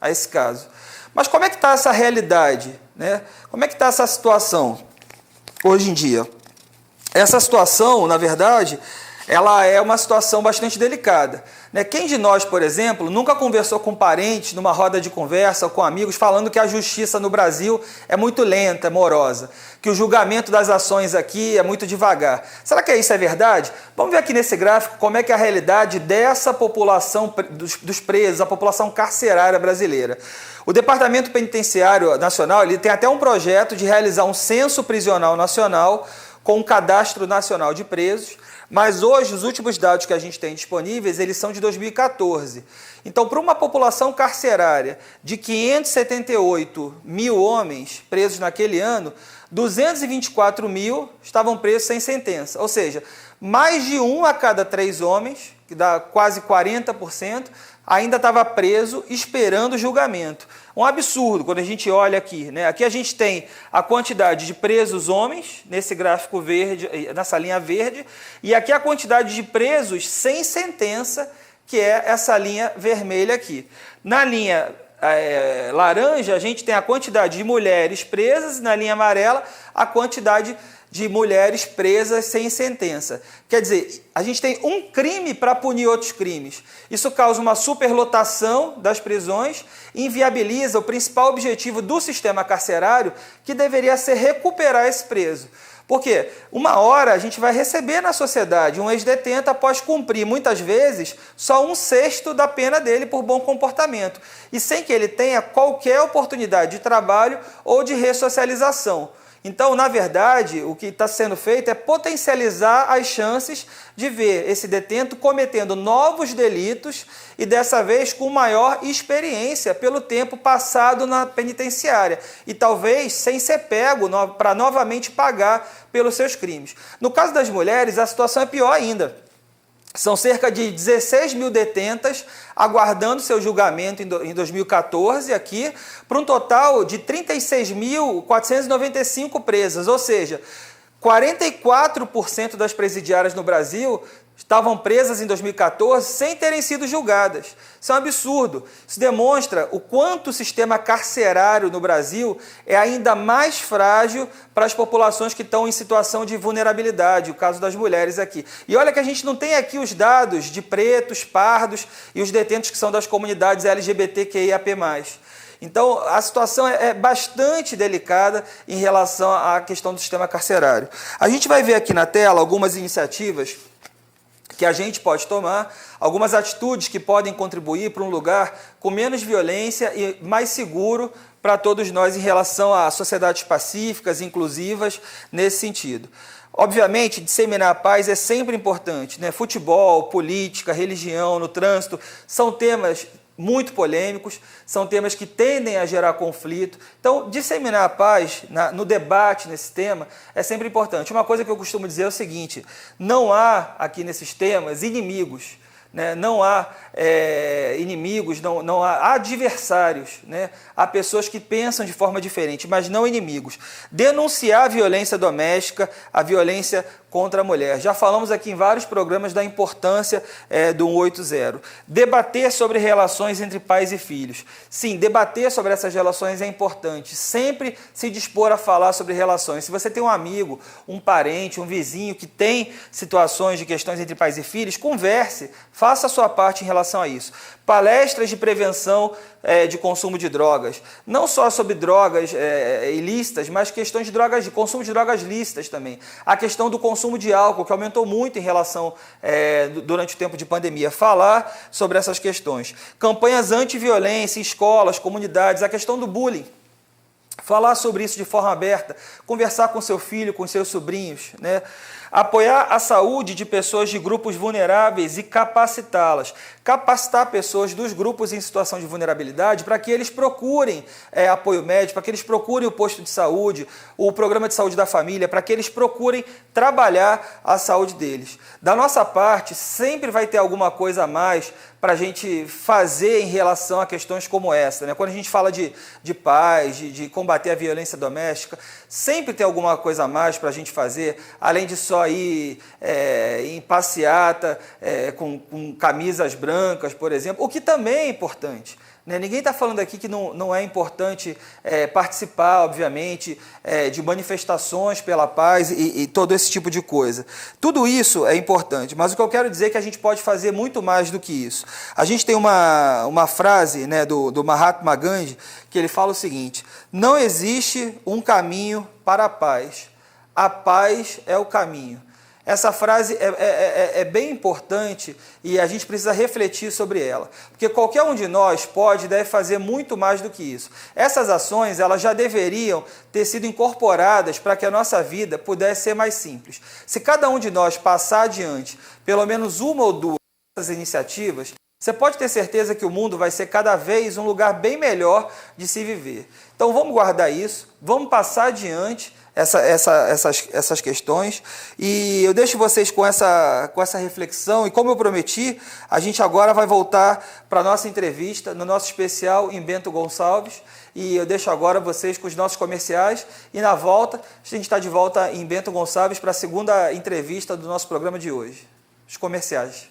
a esse caso. Mas como é que está essa realidade, né? Como é que está essa situação hoje em dia? Essa situação, na verdade, ela é uma situação bastante delicada. Quem de nós, por exemplo, nunca conversou com parentes numa roda de conversa ou com amigos falando que a justiça no Brasil é muito lenta, é morosa, que o julgamento das ações aqui é muito devagar? Será que isso é verdade? Vamos ver aqui nesse gráfico como é que é a realidade dessa população dos presos, a população carcerária brasileira. O Departamento Penitenciário Nacional ele tem até um projeto de realizar um censo prisional nacional com um cadastro nacional de presos, mas hoje os últimos dados que a gente tem disponíveis, eles são de 2014. Então, para uma população carcerária de 578 mil homens presos naquele ano, 224 mil estavam presos sem sentença. Ou seja, mais de 1 a cada 3 homens, que dá quase 40%, ainda estava preso esperando julgamento. Um absurdo quando a gente olha aqui, né? Aqui a gente tem a quantidade de presos homens, nesse gráfico verde, nessa linha verde, e aqui a quantidade de presos sem sentença, que é essa linha vermelha aqui. Na linha laranja, a gente tem a quantidade de mulheres presas, e na linha amarela, a quantidade de mulheres presas sem sentença. Quer dizer, a gente tem um crime para punir outros crimes. Isso causa uma superlotação das prisões e inviabiliza o principal objetivo do sistema carcerário, que deveria ser recuperar esse preso. Porque uma hora a gente vai receber na sociedade um ex-detento após cumprir, muitas vezes, só 1/6 da pena dele por bom comportamento, e sem que ele tenha qualquer oportunidade de trabalho ou de ressocialização. Então, na verdade, o que está sendo feito é potencializar as chances de ver esse detento cometendo novos delitos e dessa vez com maior experiência pelo tempo passado na penitenciária e talvez sem ser pego para novamente pagar pelos seus crimes. No caso das mulheres, a situação é pior ainda. São cerca de 16 mil detentas aguardando seu julgamento em 2014 aqui, para um total de 36.495 presas, ou seja, 44% das presidiárias no Brasil estavam presas em 2014 sem terem sido julgadas. Isso é um absurdo. Isso demonstra o quanto o sistema carcerário no Brasil é ainda mais frágil para as populações que estão em situação de vulnerabilidade, o caso das mulheres aqui. E olha que a gente não tem aqui os dados de pretos, pardos e os detentos que são das comunidades LGBTQIAP+. Então, a situação é bastante delicada em relação à questão do sistema carcerário. A gente vai ver aqui na tela algumas iniciativas que a gente pode tomar, algumas atitudes que podem contribuir para um lugar com menos violência e mais seguro para todos nós em relação a sociedades pacíficas, inclusivas, nesse sentido. Obviamente, disseminar a paz é sempre importante, né? Futebol, política, religião, no trânsito, são temas muito polêmicos, são temas que tendem a gerar conflito. Então, disseminar a paz no debate nesse tema é sempre importante. Uma coisa que eu costumo dizer é o seguinte: não há aqui nesses temas inimigos, né? Não há inimigos, não há adversários, né? Há pessoas que pensam de forma diferente, mas não inimigos. Denunciar a violência doméstica, a violência contra a mulher. Já falamos aqui em vários programas da importância do 180. Debater sobre relações entre pais e filhos. Sim, debater sobre essas relações é importante. Sempre se dispor a falar sobre relações. Se você tem um amigo, um parente, um vizinho que tem situações de questões entre pais e filhos, converse, faça a sua parte em relação a isso. Palestras de prevenção de consumo de drogas. Não só sobre drogas ilícitas, mas questões de consumo de drogas lícitas também. A questão do consumo de álcool, que aumentou muito em relação durante o tempo de pandemia. Falar sobre essas questões. Campanhas anti-violência em escolas, comunidades. A questão do bullying. Falar sobre isso de forma aberta. Conversar com seu filho, com seus sobrinhos, né? Apoiar a saúde de pessoas de grupos vulneráveis e capacitá-las. Capacitar pessoas dos grupos em situação de vulnerabilidade para que eles procurem apoio médico, para que eles procurem o posto de saúde, o programa de saúde da família, para que eles procurem trabalhar a saúde deles. Da nossa parte, sempre vai ter alguma coisa a mais para a gente fazer em relação a questões como essa, né? Quando a gente fala de paz, de combater a violência doméstica, sempre tem alguma coisa a mais para a gente fazer, além de só ir em passeata com camisas brancas, por exemplo, o que também é importante. Ninguém está falando aqui que não é importante participar, obviamente, de manifestações pela paz e todo esse tipo de coisa. Tudo isso é importante, mas o que eu quero dizer é que a gente pode fazer muito mais do que isso. A gente tem uma frase, né, do Mahatma Gandhi, que ele fala o seguinte: não existe um caminho para a paz é o caminho. Essa frase é bem importante e a gente precisa refletir sobre ela, porque qualquer um de nós pode e deve fazer muito mais do que isso. Essas ações elas já deveriam ter sido incorporadas para que a nossa vida pudesse ser mais simples. Se cada um de nós passar adiante pelo menos uma ou duas dessas iniciativas, você pode ter certeza que o mundo vai ser cada vez um lugar bem melhor de se viver. Então vamos guardar isso, vamos passar adiante essas questões, e eu deixo vocês com essa reflexão, e como eu prometi, a gente agora vai voltar para a nossa entrevista, no nosso especial em Bento Gonçalves, e eu deixo agora vocês com os nossos comerciais, e na volta, a gente está de volta em Bento Gonçalves para a segunda entrevista do nosso programa de hoje. Os comerciais.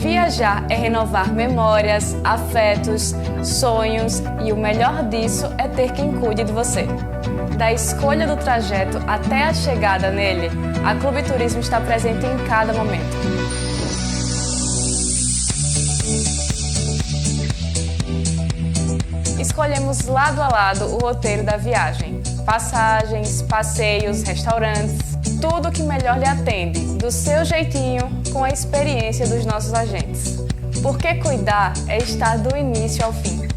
Viajar é renovar memórias, afetos, sonhos e o melhor disso é ter quem cuide de você. Da escolha do trajeto até a chegada nele, a Clube Turismo está presente em cada momento. Escolhemos lado a lado o roteiro da viagem. Passagens, passeios, restaurantes. tudo que melhor lhe atende, do seu jeitinho, com a experiência dos nossos agentes. Porque cuidar é estar do início ao fim.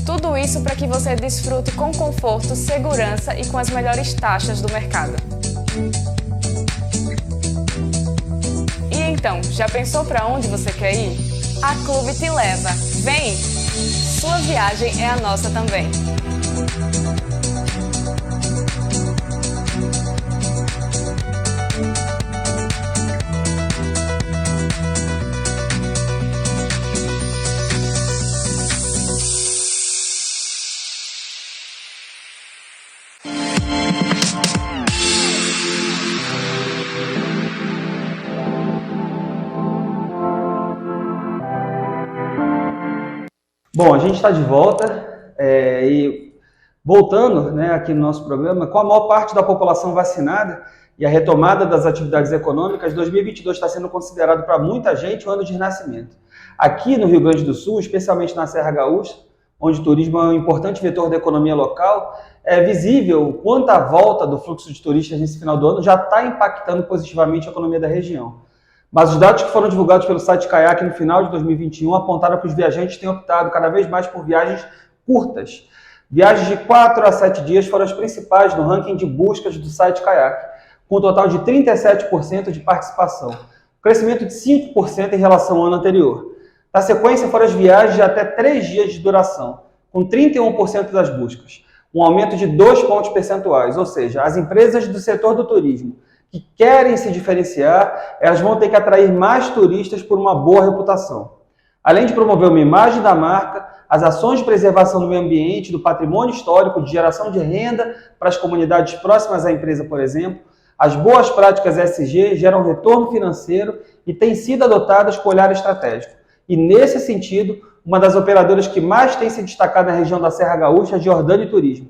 Tudo isso para que você desfrute com conforto, segurança e com as melhores taxas do mercado. E então, já pensou para onde você quer ir? A Clube te leva. Vem! Sua viagem é a nossa também. Bom, a gente está de volta e voltando, né, aqui no nosso programa, com a maior parte da população vacinada e a retomada das atividades econômicas, 2022 está sendo considerado para muita gente um ano de renascimento. Aqui no Rio Grande do Sul, especialmente na Serra Gaúcha, onde o turismo é um importante vetor da economia local, é visível o quanto a volta do fluxo de turistas nesse final do ano já está impactando positivamente a economia da região. Mas os dados que foram divulgados pelo site Kayak no final de 2021 apontaram que os viajantes têm optado cada vez mais por viagens curtas. Viagens de 4 a 7 dias foram as principais no ranking de buscas do site Kayak, com um total de 37% de participação, crescimento de 5% em relação ao ano anterior. Na sequência foram as viagens de até 3 dias de duração, com 31% das buscas, um aumento de 2 pontos percentuais, ou seja, as empresas do setor do turismo que querem se diferenciar, elas vão ter que atrair mais turistas por uma boa reputação. Além de promover uma imagem da marca, as ações de preservação do meio ambiente, do patrimônio histórico, de geração de renda para as comunidades próximas à empresa, por exemplo, as boas práticas ESG geram retorno financeiro e têm sido adotadas com olhar estratégico. E nesse sentido, uma das operadoras que mais tem se destacado na região da Serra Gaúcha é a Jordani Turismo.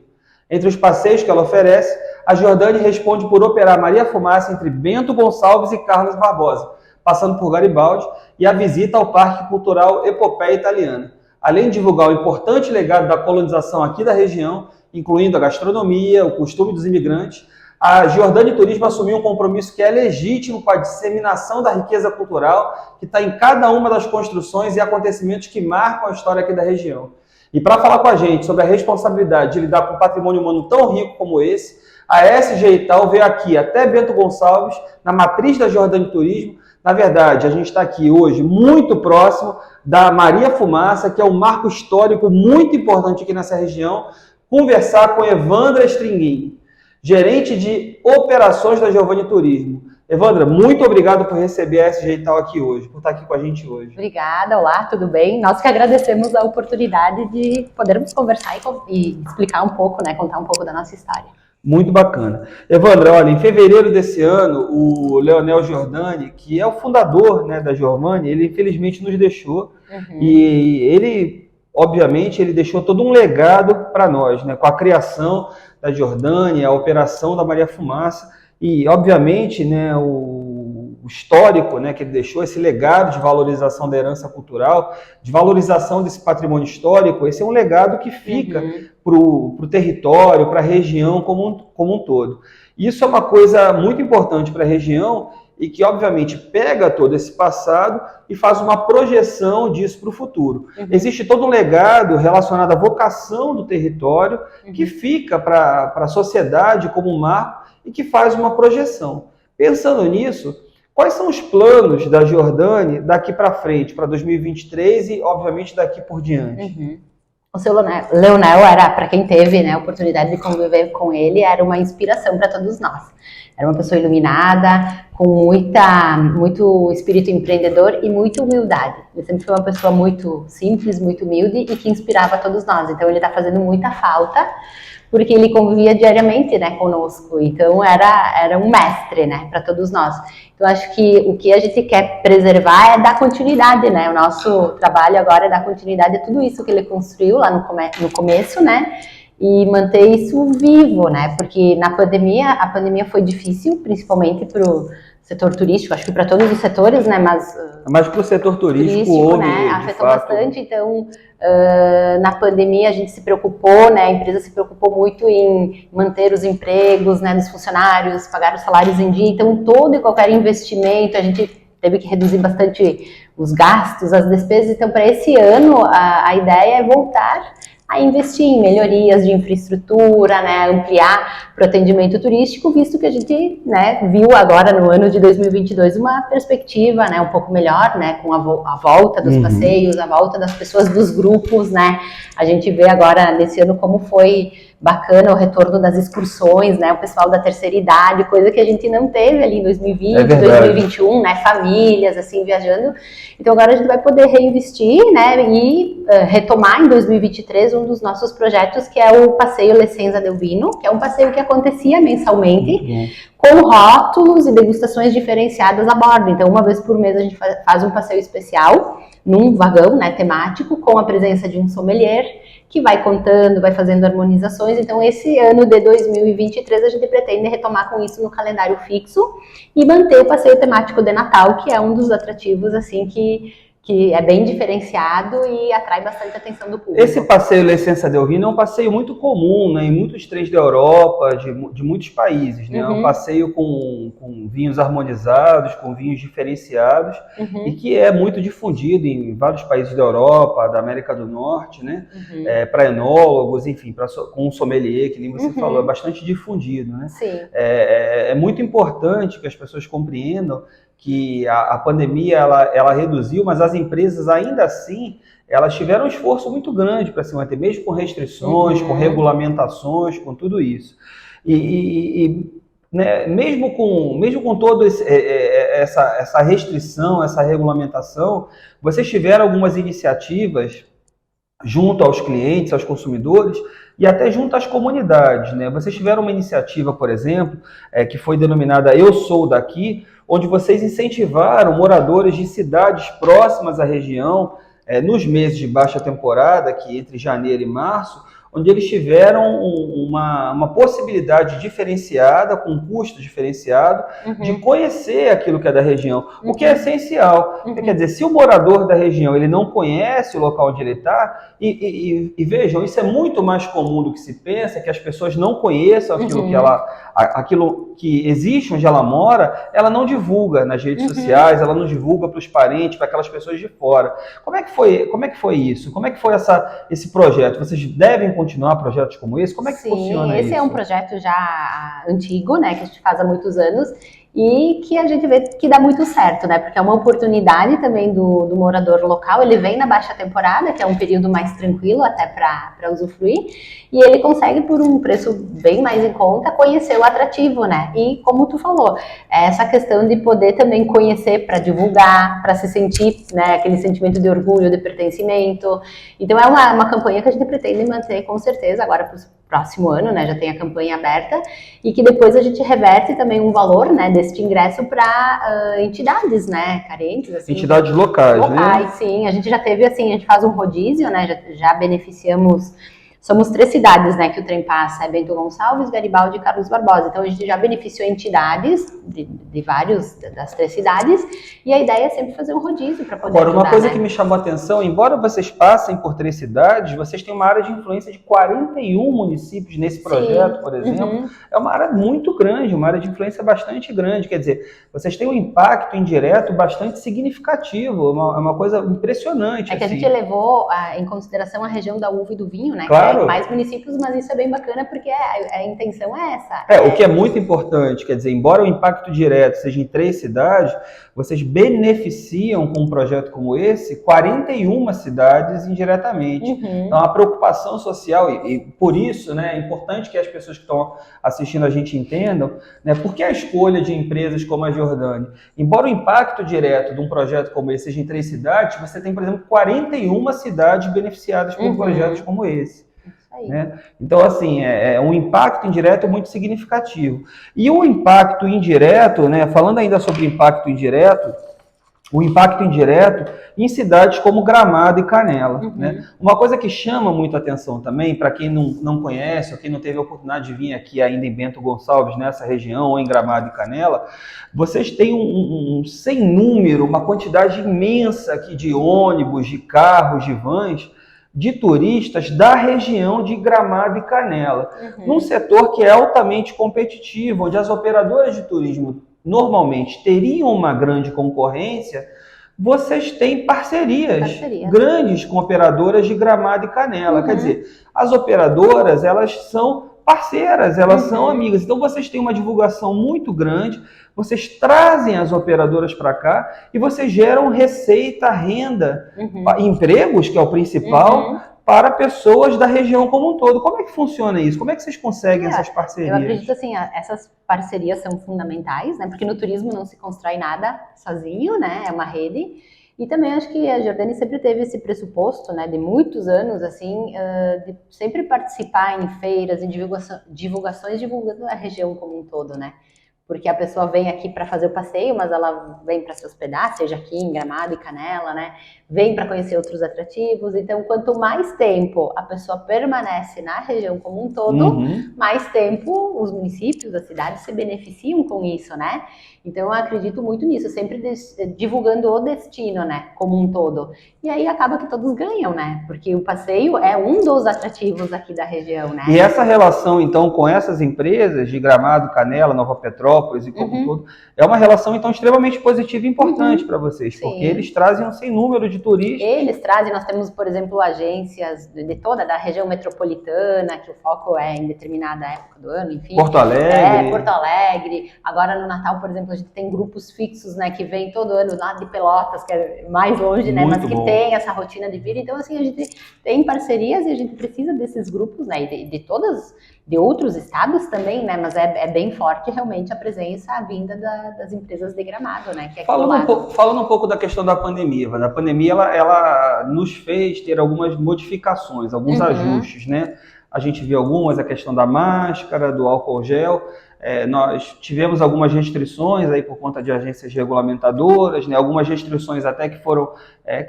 Entre os passeios que ela oferece, a Jordani responde por operar Maria Fumaça entre Bento Gonçalves e Carlos Barbosa, passando por Garibaldi, e a visita ao Parque Cultural Epopeia Italiana. Além de divulgar o importante legado da colonização aqui da região, incluindo a gastronomia, o costume dos imigrantes, a Jordani Turismo assumiu um compromisso que é legítimo com a disseminação da riqueza cultural que está em cada uma das construções e acontecimentos que marcam a história aqui da região. E para falar com a gente sobre a responsabilidade de lidar com um patrimônio humano tão rico como esse, a SG Itaú veio aqui até Bento Gonçalves, na matriz da Jordani Turismo. Na verdade, a gente está aqui hoje muito próximo da Maria Fumaça, que é um marco histórico muito importante aqui nessa região, conversar com Evandra Stringuin, gerente de operações da Jordani Turismo. Evandra, muito obrigado por receber a SG Itaú aqui hoje, por estar aqui com a gente hoje. Obrigada, olá, tudo bem? Nós que agradecemos a oportunidade de podermos conversar e explicar um pouco, né, contar um pouco da nossa história. Muito bacana. Evandra, olha, em fevereiro desse ano, o Leonel Jordani, que é o fundador, né, da Jordani, ele infelizmente nos deixou. E ele, obviamente, ele deixou todo um legado para nós, né, com a criação da Jordani, a operação da Maria Fumaça e, obviamente, né, o histórico, né, que ele deixou, esse legado de valorização da herança cultural, de valorização desse patrimônio histórico. Esse é um legado que fica para o território, para a região como um todo. Isso é uma coisa muito importante para a região e que, obviamente, pega todo esse passado e faz uma projeção disso para o futuro. Existe todo um legado relacionado à vocação do território que fica para a sociedade como um marco e que faz uma projeção. Pensando nisso, quais são os planos da Jordani daqui para frente, para 2023 e, obviamente, daqui por diante? O seu Leonel era, para quem teve, né, a oportunidade de conviver com ele, era uma inspiração para todos nós. Era uma pessoa iluminada, com muito espírito empreendedor e muita humildade. Ele sempre foi uma pessoa muito simples, muito humilde e que inspirava todos nós. Então ele está fazendo muita falta, porque ele convivia diariamente, né, conosco. Então era um mestre, né, para todos nós. Então acho que o que a gente quer preservar é dar continuidade, né. O nosso trabalho agora é dar continuidade a tudo isso que ele construiu lá no começo, né. E manter isso vivo, né? Porque na pandemia, a pandemia foi difícil, principalmente para o setor turístico, acho que para todos os setores, né? Mas para o setor turístico houve, né? Afetou bastante, então Na pandemia a gente se preocupou, né, a empresa se preocupou muito em manter os empregos, né, dos funcionários, pagar os salários em dia, então todo e qualquer investimento, a gente teve que reduzir bastante os gastos, as despesas, então para esse ano a ideia é voltar a investir em melhorias de infraestrutura, né, ampliar para o atendimento turístico, visto que a gente, né, viu agora no ano de 2022 uma perspectiva, né, um pouco melhor, né, com a volta dos passeios, a volta das pessoas dos grupos, né, a gente vê agora nesse ano como foi bacana o retorno das excursões, né, o pessoal da terceira idade, coisa que a gente não teve ali em 2020, 2021, né, famílias assim viajando. Então agora a gente vai poder reinvestir, né, e retomar em 2023 um dos nossos projetos, que é o passeio Lessenza del Vino, que é um passeio que acontecia mensalmente, com rótulos e degustações diferenciadas a bordo. Então uma vez por mês a gente faz um passeio especial num vagão, né, temático, com a presença de um sommelier, que vai contando, vai fazendo harmonizações. Então esse ano de 2023 a gente pretende retomar com isso no calendário fixo e manter o passeio temático de Natal, que é um dos atrativos assim que é bem diferenciado e atrai bastante atenção do público. Esse passeio Lessenza del Vino é um passeio muito comum, né, em muitos trens da Europa, de muitos países, né? É um passeio com vinhos harmonizados, com vinhos diferenciados, e que é muito difundido em vários países da Europa, da América do Norte, né? Para enólogos, enfim, com um sommelier, que nem você falou, é bastante difundido, né? Sim. É muito importante que as pessoas compreendam que a pandemia ela reduziu, mas as empresas ainda assim elas tiveram um esforço muito grande para se manter, mesmo com restrições, com regulamentações, com tudo isso. Né, mesmo com toda essa restrição, essa regulamentação, vocês tiveram algumas iniciativas junto aos clientes, aos consumidores e até junto às comunidades, né? Vocês tiveram uma iniciativa, por exemplo, que foi denominada Eu Sou Daqui, onde vocês incentivaram moradores de cidades próximas à região, nos meses de baixa temporada, que entre janeiro e março, onde eles tiveram uma possibilidade diferenciada, com um custo diferenciado, de conhecer aquilo que é da região, o que é essencial. Quer dizer, se o morador da região ele não conhece o local onde ele está, e vejam, isso é muito mais comum do que se pensa, que as pessoas não conheçam aquilo que existe onde ela mora, ela não divulga nas redes sociais, ela não divulga para os parentes, para aquelas pessoas de fora. Como é que foi isso? Como é que foi esse projeto? Vocês devem continuar projetos como esse? Como é que funciona isso? Esse é um projeto já antigo, né, que a gente faz há muitos anos e que a gente vê que dá muito certo, né, porque é uma oportunidade também do morador local. Ele vem na baixa temporada, que é um período mais tranquilo até para usufruir, e ele consegue, por um preço bem mais em conta, conhecer o atrativo, né, e como tu falou, essa questão de poder também conhecer para divulgar, para se sentir, né, aquele sentimento de orgulho, de pertencimento. Então é uma campanha que a gente pretende manter com certeza agora para o próximo ano, né, já tem a campanha aberta, e que depois a gente reverte também um valor, né, deste ingresso para entidades, né, carentes, assim, entidades locais, né? Sim, a gente já teve, assim, a gente faz um rodízio, né, já beneficiamos. Somos 3 cidades, né, que o trem passa, é Bento Gonçalves, Garibaldi e Carlos Barbosa. Então a gente já beneficiou entidades de vários das 3 cidades, e a ideia é sempre fazer um rodízio para poder Agora, ajudar, uma coisa, né? que me chamou a atenção, embora vocês passem por 3 cidades, vocês têm uma área de influência de 41 municípios nesse projeto, por exemplo. É uma área muito grande, uma área de influência bastante grande. Quer dizer, vocês têm um impacto indireto bastante significativo, é uma coisa impressionante. Que a gente levou em consideração a região da uva e do vinho, né? Claro. Que é mais municípios, mas isso é bem bacana porque a intenção é essa. O que é muito importante, quer dizer, embora o impacto direto seja em 3 cidades, vocês beneficiam com um projeto como esse 41 cidades indiretamente. Então a preocupação social, e por isso, né, é importante que as pessoas que estão assistindo a gente entendam, né, porque a escolha de empresas como a Giordani, embora o impacto direto de um projeto como esse seja em 3 cidades, você tem, por exemplo, 41 cidades beneficiadas por projetos como esse. Né? Então, assim, é um impacto indireto muito significativo. E o impacto indireto, né, falando ainda sobre impacto indireto, o impacto indireto em cidades como Gramado e Canela. Né? Uma coisa que chama muito atenção também, para quem não conhece, ou quem não teve a oportunidade de vir aqui ainda em Bento Gonçalves, nessa região, ou em Gramado e Canela, vocês têm um sem número, uma quantidade imensa aqui de ônibus, de carros, de vans, de turistas da região de Gramado e Canela, num setor que é altamente competitivo, onde as operadoras de turismo normalmente teriam uma grande concorrência. Vocês têm parcerias grandes com operadoras de Gramado e Canela. Quer dizer, as operadoras, elas são parceiras, elas são amigas. Então, vocês têm uma divulgação muito grande, vocês trazem as operadoras para cá e vocês geram receita, renda, empregos, que é o principal, para pessoas da região como um todo. Como é que funciona isso? Como é que vocês conseguem essas parcerias? Eu acredito assim, essas parcerias são fundamentais, né? Porque no turismo não se constrói nada sozinho, né? É uma rede. E também acho que a Giordani sempre teve esse pressuposto, né, de muitos anos, assim, de sempre participar em feiras, em divulgações, divulgando a região como um todo, né? Porque a pessoa vem aqui para fazer o passeio, mas ela vem para se hospedar, seja aqui em Gramado e Canela, né? Vem para conhecer outros atrativos. Então, quanto mais tempo a pessoa permanece na região como um todo, mais tempo os municípios, as cidades se beneficiam com isso, né? Então, eu acredito muito nisso, sempre divulgando o destino, né? Como um todo. E aí acaba que todos ganham, né? Porque o passeio é um dos atrativos aqui da região, né? E essa relação, então, com essas empresas de Gramado, Canela, Nova Petrópolis e como um todo, é uma relação, então, extremamente positiva e importante para vocês, porque eles trazem um sem número de turistas. Eles trazem, nós temos, por exemplo, agências de toda da região metropolitana, que o foco é em determinada época do ano, enfim. Porto Alegre. Porto Alegre. Agora, no Natal, por exemplo, a gente tem grupos fixos, né, que vem todo ano lá de Pelotas, que é mais longe, né, mas que tem essa rotina de vida. Então, assim, a gente tem parcerias e a gente precisa desses grupos, né, e de outros estados também, né, mas é bem forte realmente a presença, a vinda das empresas de Gramado, né, que é falando um pouco da questão da pandemia, a pandemia ela nos fez ter algumas modificações, alguns ajustes, né? A gente viu algumas, a questão da máscara, do álcool gel. Nós tivemos algumas restrições aí por conta de agências regulamentadoras, né? Algumas restrições até que foram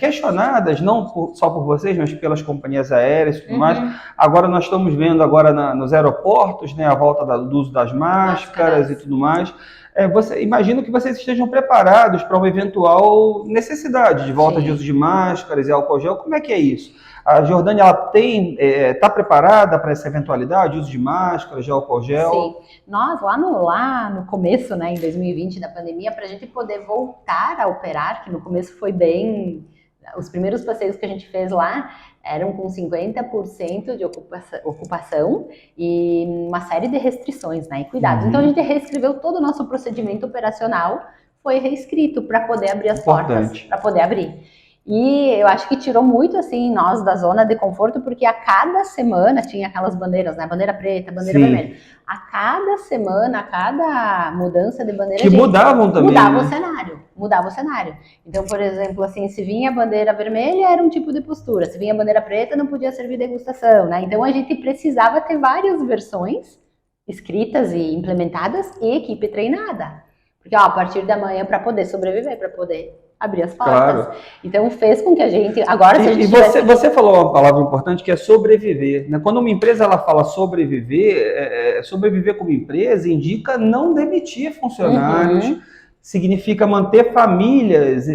questionadas, não só por vocês, mas pelas companhias aéreas e tudo mais. Agora nós estamos vendo nos aeroportos, né, a volta do uso das máscaras e tudo mais. Imagino que vocês estejam preparados para uma eventual necessidade de volta de uso de máscaras e álcool gel. Como é que é isso? A Giordani, ela está preparada para essa eventualidade, uso de máscara, de álcool gel? Sim. Nós, lá no começo, né, em 2020, da pandemia, para a gente poder voltar a operar, que no começo foi bem... Os primeiros passeios que a gente fez lá eram com 50% de ocupação e uma série de restrições, né, e cuidados. Então, a gente reescreveu todo o nosso procedimento operacional, foi reescrito para poder abrir as portas, para poder abrir. E eu acho que tirou muito, assim, nós da zona de conforto, porque a cada semana tinha aquelas bandeiras, né? Bandeira preta, bandeira vermelha. A cada semana, a cada mudança de bandeira... Que mudavam também, mudava o cenário. Então, por exemplo, assim, se vinha a bandeira vermelha, era um tipo de postura. Se vinha a bandeira preta, não podia servir degustação, né? Então, a gente precisava ter várias versões escritas e implementadas e equipe treinada. Porque, a partir da manhã, para poder sobreviver, para poder... abrir as portas. Claro. Então fez com que a gente... Agora, se a gente você falou uma palavra importante que é sobreviver, né? Quando uma empresa ela fala sobreviver, sobreviver como empresa indica não demitir funcionários, significa manter famílias,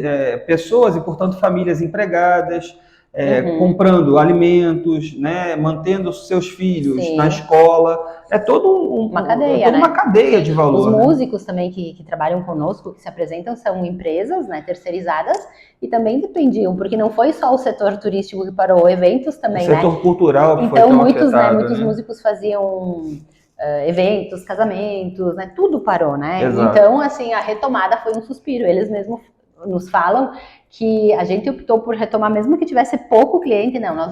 pessoas e, portanto, famílias empregadas, comprando alimentos, né? Mantendo seus filhos na escola. É toda uma cadeia de valor. Os músicos também que trabalham conosco, que se apresentam, são empresas, né, terceirizadas, e também dependiam, porque não foi só o setor turístico que parou, eventos também, né? O setor cultural que foi tão muitos afetado, músicos faziam eventos, casamentos, né? Tudo parou, né? Exato. Então, assim, a retomada foi um suspiro. Eles mesmos nos falam que a gente optou por retomar, mesmo que tivesse pouco cliente, não, nós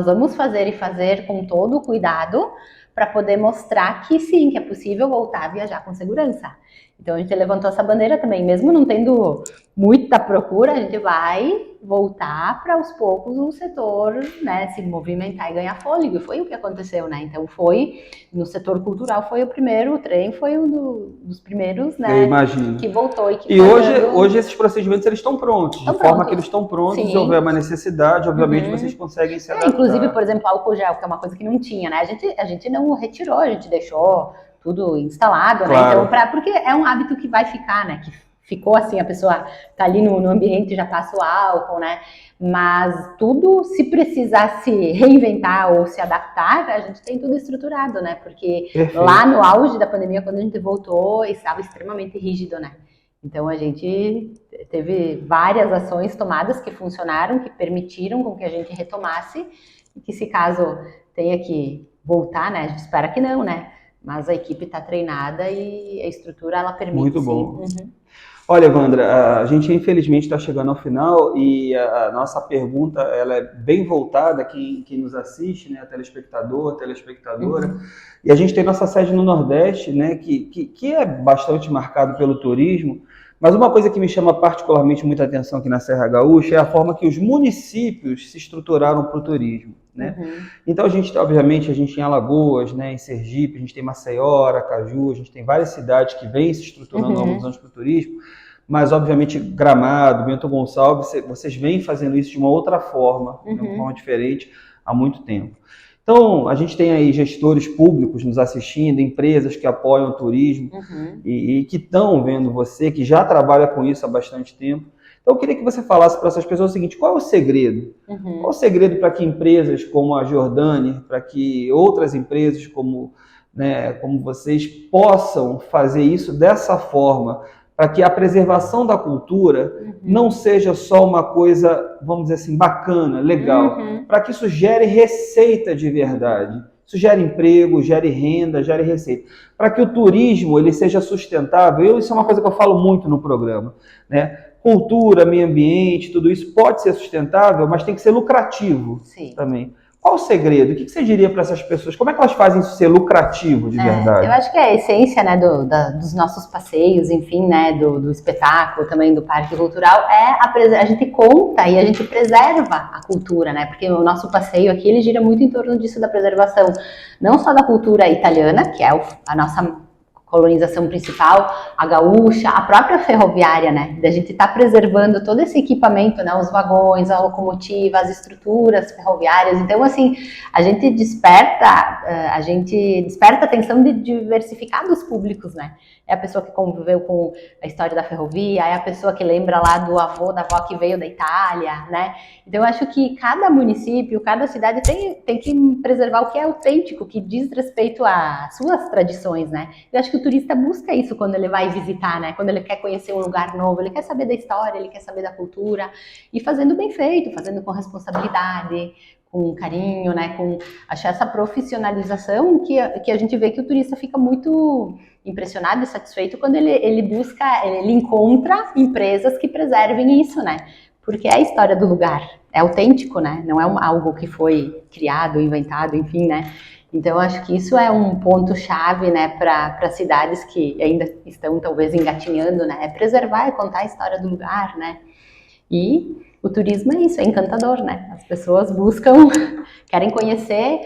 vamos fazer com todo o cuidado para poder mostrar que sim, que é possível voltar a viajar com segurança. Então a gente levantou essa bandeira também, mesmo não tendo muita procura, a gente vai voltar para aos poucos o setor, né, se movimentar e ganhar fôlego, e foi o que aconteceu, né? Então foi, no setor cultural foi o primeiro, o trem foi um dos primeiros, né, que voltou. E hoje esses procedimentos eles estão prontos, forma que eles estão prontos, se houver uma necessidade, obviamente vocês conseguem se adaptar. Inclusive, por exemplo, álcool gel, que é uma coisa que não tinha, né? A gente não retirou, a gente deixou tudo instalado, né? Então, porque é um hábito que vai ficar, né? Que ficou assim, a pessoa tá ali no ambiente, já passa o álcool, né? Mas tudo, se precisar se reinventar ou se adaptar, a gente tem tudo estruturado, né? Porque lá no auge da pandemia, quando a gente voltou, estava extremamente rígido, né? Então a gente teve várias ações tomadas que funcionaram, que permitiram com que a gente retomasse, e que se caso tenha que voltar, né? A gente espera que não, né? Mas a equipe está treinada e a estrutura, ela permite. Muito bom. Olha, Evandra, a gente infelizmente está chegando ao final e a nossa pergunta ela é bem voltada a quem nos assiste, né, a telespectador, a telespectadora. E a gente tem nossa sede no Nordeste, né, que é bastante marcado pelo turismo, mas uma coisa que me chama particularmente muita atenção aqui na Serra Gaúcha é a forma que os municípios se estruturaram para o turismo, né? Então, obviamente, a gente tem Alagoas, né, em Sergipe, a gente tem Maceió, Aracaju, a gente tem várias cidades que vêm se estruturando ao longo dos anos para o turismo, mas, obviamente, Gramado, Bento Gonçalves, vocês vêm fazendo isso de uma outra forma, de uma forma diferente, há muito tempo. Então, a gente tem aí gestores públicos nos assistindo, empresas que apoiam o turismo e que estão vendo você, que já trabalha com isso há bastante tempo. Então, eu queria que você falasse para essas pessoas o seguinte, qual é o segredo? Qual é o segredo para que empresas como a Jordani, para que outras empresas como vocês possam fazer isso dessa forma, para que a preservação da cultura não seja só uma coisa, vamos dizer assim, bacana, legal, para que isso gere receita de verdade, isso gere emprego, gere renda, gere receita, para que o turismo ele seja sustentável. Isso é uma coisa que eu falo muito no programa, né? Cultura, meio ambiente, tudo isso pode ser sustentável, mas tem que ser lucrativo também. Qual o segredo? O que você diria para essas pessoas? Como é que elas fazem isso ser lucrativo de verdade? Eu acho que é a essência, né, dos nossos passeios, enfim, né, do espetáculo, também do parque cultural, a gente conta e a gente preserva a cultura, né, porque o nosso passeio aqui, ele gira muito em torno disso, da preservação, não só da cultura italiana, que é a nossa colonização principal, a gaúcha, a própria ferroviária, né? Da gente tá preservando todo esse equipamento, né? Os vagões, a locomotiva, as estruturas ferroviárias. Então, assim, a gente desperta a atenção de diversificar dos públicos, né? É a pessoa que conviveu com a história da ferrovia, é a pessoa que lembra lá do avô, da avó que veio da Itália, né? Então, eu acho que cada município, cada cidade tem que preservar o que é autêntico, que diz respeito às suas tradições, né? Eu acho que o turista busca isso quando ele vai visitar, né? Quando ele quer conhecer um lugar novo, ele quer saber da história, ele quer saber da cultura, e fazendo bem feito, fazendo com responsabilidade, com carinho, né? Com achar essa profissionalização que a gente vê que o turista fica muito impressionado e satisfeito quando ele encontra empresas que preservem isso, né? Porque é a história do lugar, é autêntico, né? Não é algo que foi criado, inventado, enfim, né? Então, eu acho que isso é um ponto-chave, né, para cidades que ainda estão, talvez, engatinhando, né? É preservar e contar a história do lugar, né? E o turismo é isso, é encantador, né? As pessoas querem conhecer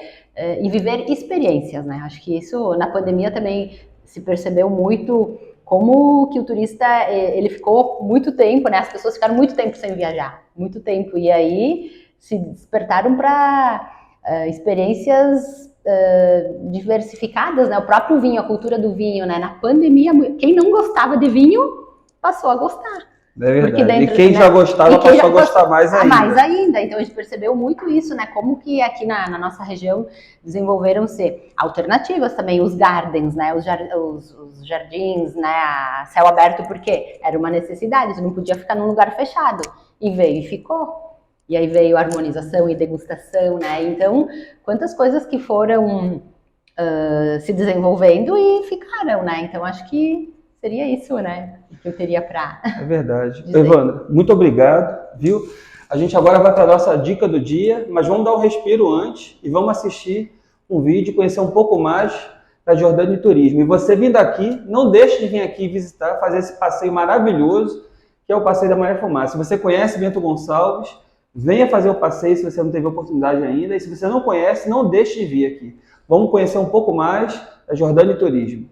e viver experiências, né? Acho que isso, na pandemia, também se percebeu muito como que o turista, ele ficou muito tempo, né? As pessoas ficaram muito tempo sem viajar, muito tempo. E aí se despertaram para experiências diversificadas, né? O próprio vinho, a cultura do vinho, né? Na pandemia, quem não gostava de vinho passou a gostar. É verdade. E quem já gostava passou a gostar mais ainda. Mais ainda. Então a gente percebeu muito isso, né? Como que aqui na nossa região desenvolveram-se alternativas também, os gardens, né? Os jardins, né? A céu aberto, porque era uma necessidade, você não podia ficar num lugar fechado. E veio e ficou. E aí veio harmonização e degustação, né? Então, quantas coisas que foram se desenvolvendo e ficaram, né? Então, acho que seria isso, né? Que eu teria para. É verdade. Evandra, muito obrigado, viu? A gente agora vai para a nossa dica do dia, mas vamos dar um respiro antes e vamos assistir um vídeo, conhecer um pouco mais da Jordani Turismo. E você vindo aqui, não deixe de vir aqui visitar, fazer esse passeio maravilhoso, que é o Passeio da Maré Fumaça. Se você conhece Bento Gonçalves, venha fazer o passeio se você não teve oportunidade ainda. E se você não conhece, não deixe de vir aqui. Vamos conhecer um pouco mais da Jordani Turismo.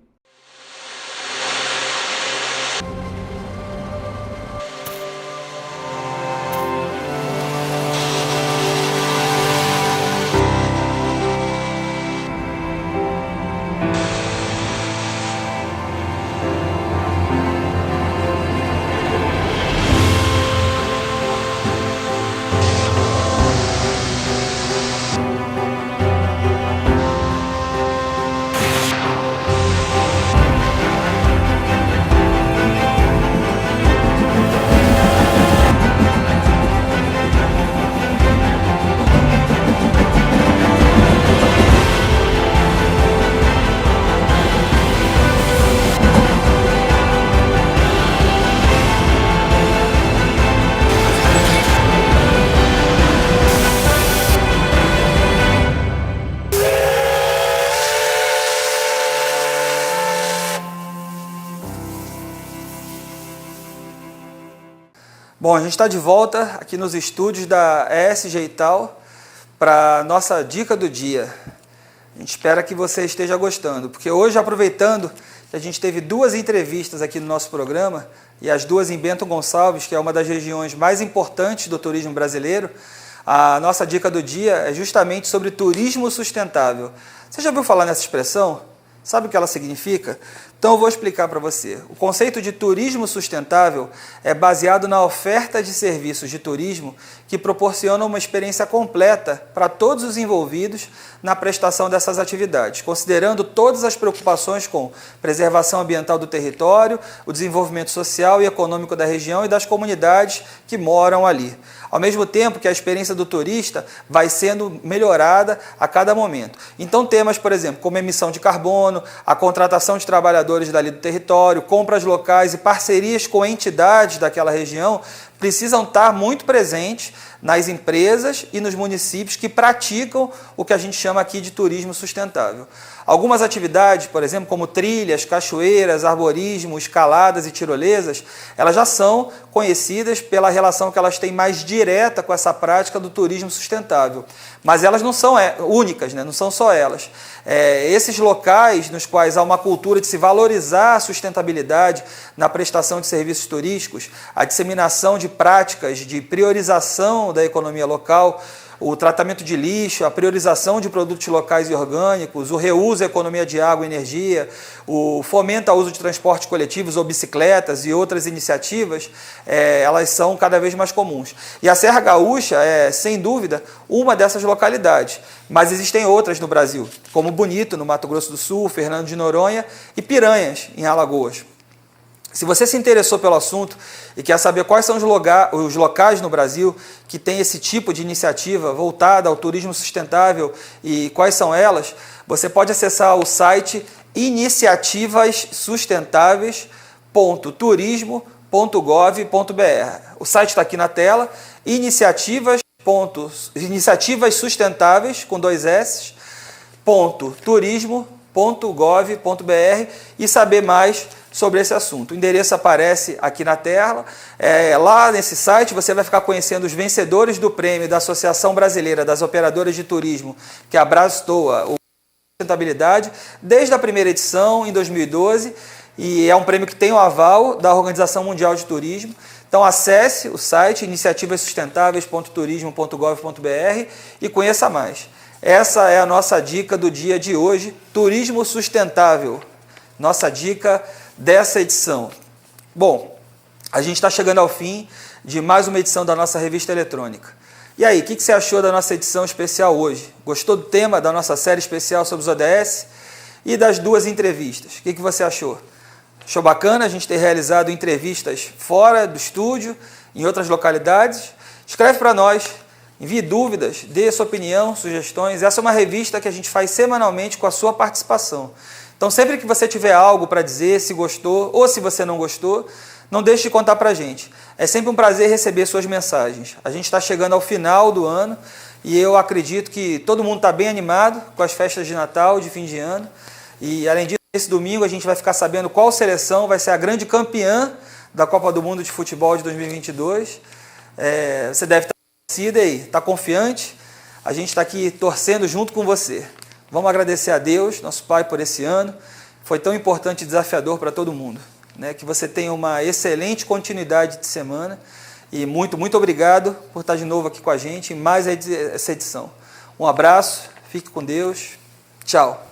Bom, a gente está de volta aqui nos estúdios da ESG e tal para nossa dica do dia. A gente espera que você esteja gostando, porque hoje, aproveitando que a gente teve 2 entrevistas aqui no nosso programa, e as 2 em Bento Gonçalves, que é uma das regiões mais importantes do turismo brasileiro, a nossa dica do dia é justamente sobre turismo sustentável. Você já ouviu falar nessa expressão? Sabe o que ela significa? Então eu vou explicar para você. O conceito de turismo sustentável é baseado na oferta de serviços de turismo que proporcionam uma experiência completa para todos os envolvidos na prestação dessas atividades, considerando todas as preocupações com preservação ambiental do território, o desenvolvimento social e econômico da região e das comunidades que moram ali. Ao mesmo tempo que a experiência do turista vai sendo melhorada a cada momento. Então temas, por exemplo, como emissão de carbono, a contratação de trabalhadores dali do território, compras locais e parcerias com entidades daquela região precisam estar muito presentes nas empresas e nos municípios que praticam o que a gente chama aqui de turismo sustentável. Algumas atividades, por exemplo, como trilhas, cachoeiras, arborismo, escaladas e tirolesas, elas já são conhecidas pela relação que elas têm mais direta com essa prática do turismo sustentável. Mas elas não são únicas, né? Não são só elas. Esses locais nos quais há uma cultura de se valorizar a sustentabilidade na prestação de serviços turísticos, a disseminação de práticas de priorização da economia local, o tratamento de lixo, a priorização de produtos locais e orgânicos, o reuso e economia de água e energia, o fomento ao uso de transportes coletivos ou bicicletas e outras iniciativas, elas são cada vez mais comuns. E a Serra Gaúcha é, sem dúvida, uma dessas localidades, mas existem outras no Brasil, como Bonito, no Mato Grosso do Sul, Fernando de Noronha e Piranhas, em Alagoas. Se você se interessou pelo assunto e quer saber quais são os locais no Brasil que têm esse tipo de iniciativa voltada ao turismo sustentável e quais são elas, você pode acessar o site iniciativassustentáveis.turismo.gov.br. O site está aqui na tela, iniciativas sustentáveis, com 2 S, .turismo.gov.br e saber mais sobre esse assunto. O endereço aparece aqui na tela. Lá nesse site você vai ficar conhecendo os vencedores do prêmio da Associação Brasileira das Operadoras de Turismo, que é a Brastoa, o Sustentabilidade, desde a primeira edição, em 2012, e é um prêmio que tem o aval da Organização Mundial de Turismo. Então acesse o site iniciativassustentáveis.turismo.gov.br e conheça mais. Essa é a nossa dica do dia de hoje, turismo sustentável. Nossa dica dessa edição. Bom, a gente está chegando ao fim de mais uma edição da nossa revista eletrônica. E aí, o que você achou da nossa edição especial hoje? Gostou do tema da nossa série especial sobre os ODS e das 2 entrevistas? O que você achou? Achou bacana a gente ter realizado entrevistas fora do estúdio, em outras localidades? Escreve para nós, envie dúvidas, dê sua opinião, sugestões. Essa é uma revista que a gente faz semanalmente com a sua participação. Então, sempre que você tiver algo para dizer, se gostou ou se você não gostou, não deixe de contar para a gente. É sempre um prazer receber suas mensagens. A gente está chegando ao final do ano e eu acredito que todo mundo está bem animado com as festas de Natal, de fim de ano. E, além disso, esse domingo a gente vai ficar sabendo qual seleção vai ser a grande campeã da Copa do Mundo de Futebol de 2022. Você deve estar convencido aí, está confiante. A gente está aqui torcendo junto com você. Vamos agradecer a Deus, nosso Pai, por esse ano. Foi tão importante e desafiador para todo mundo. Né? Que você tenha uma excelente continuidade de semana. E muito, muito obrigado por estar de novo aqui com a gente em mais essa edição. Um abraço, fique com Deus. Tchau.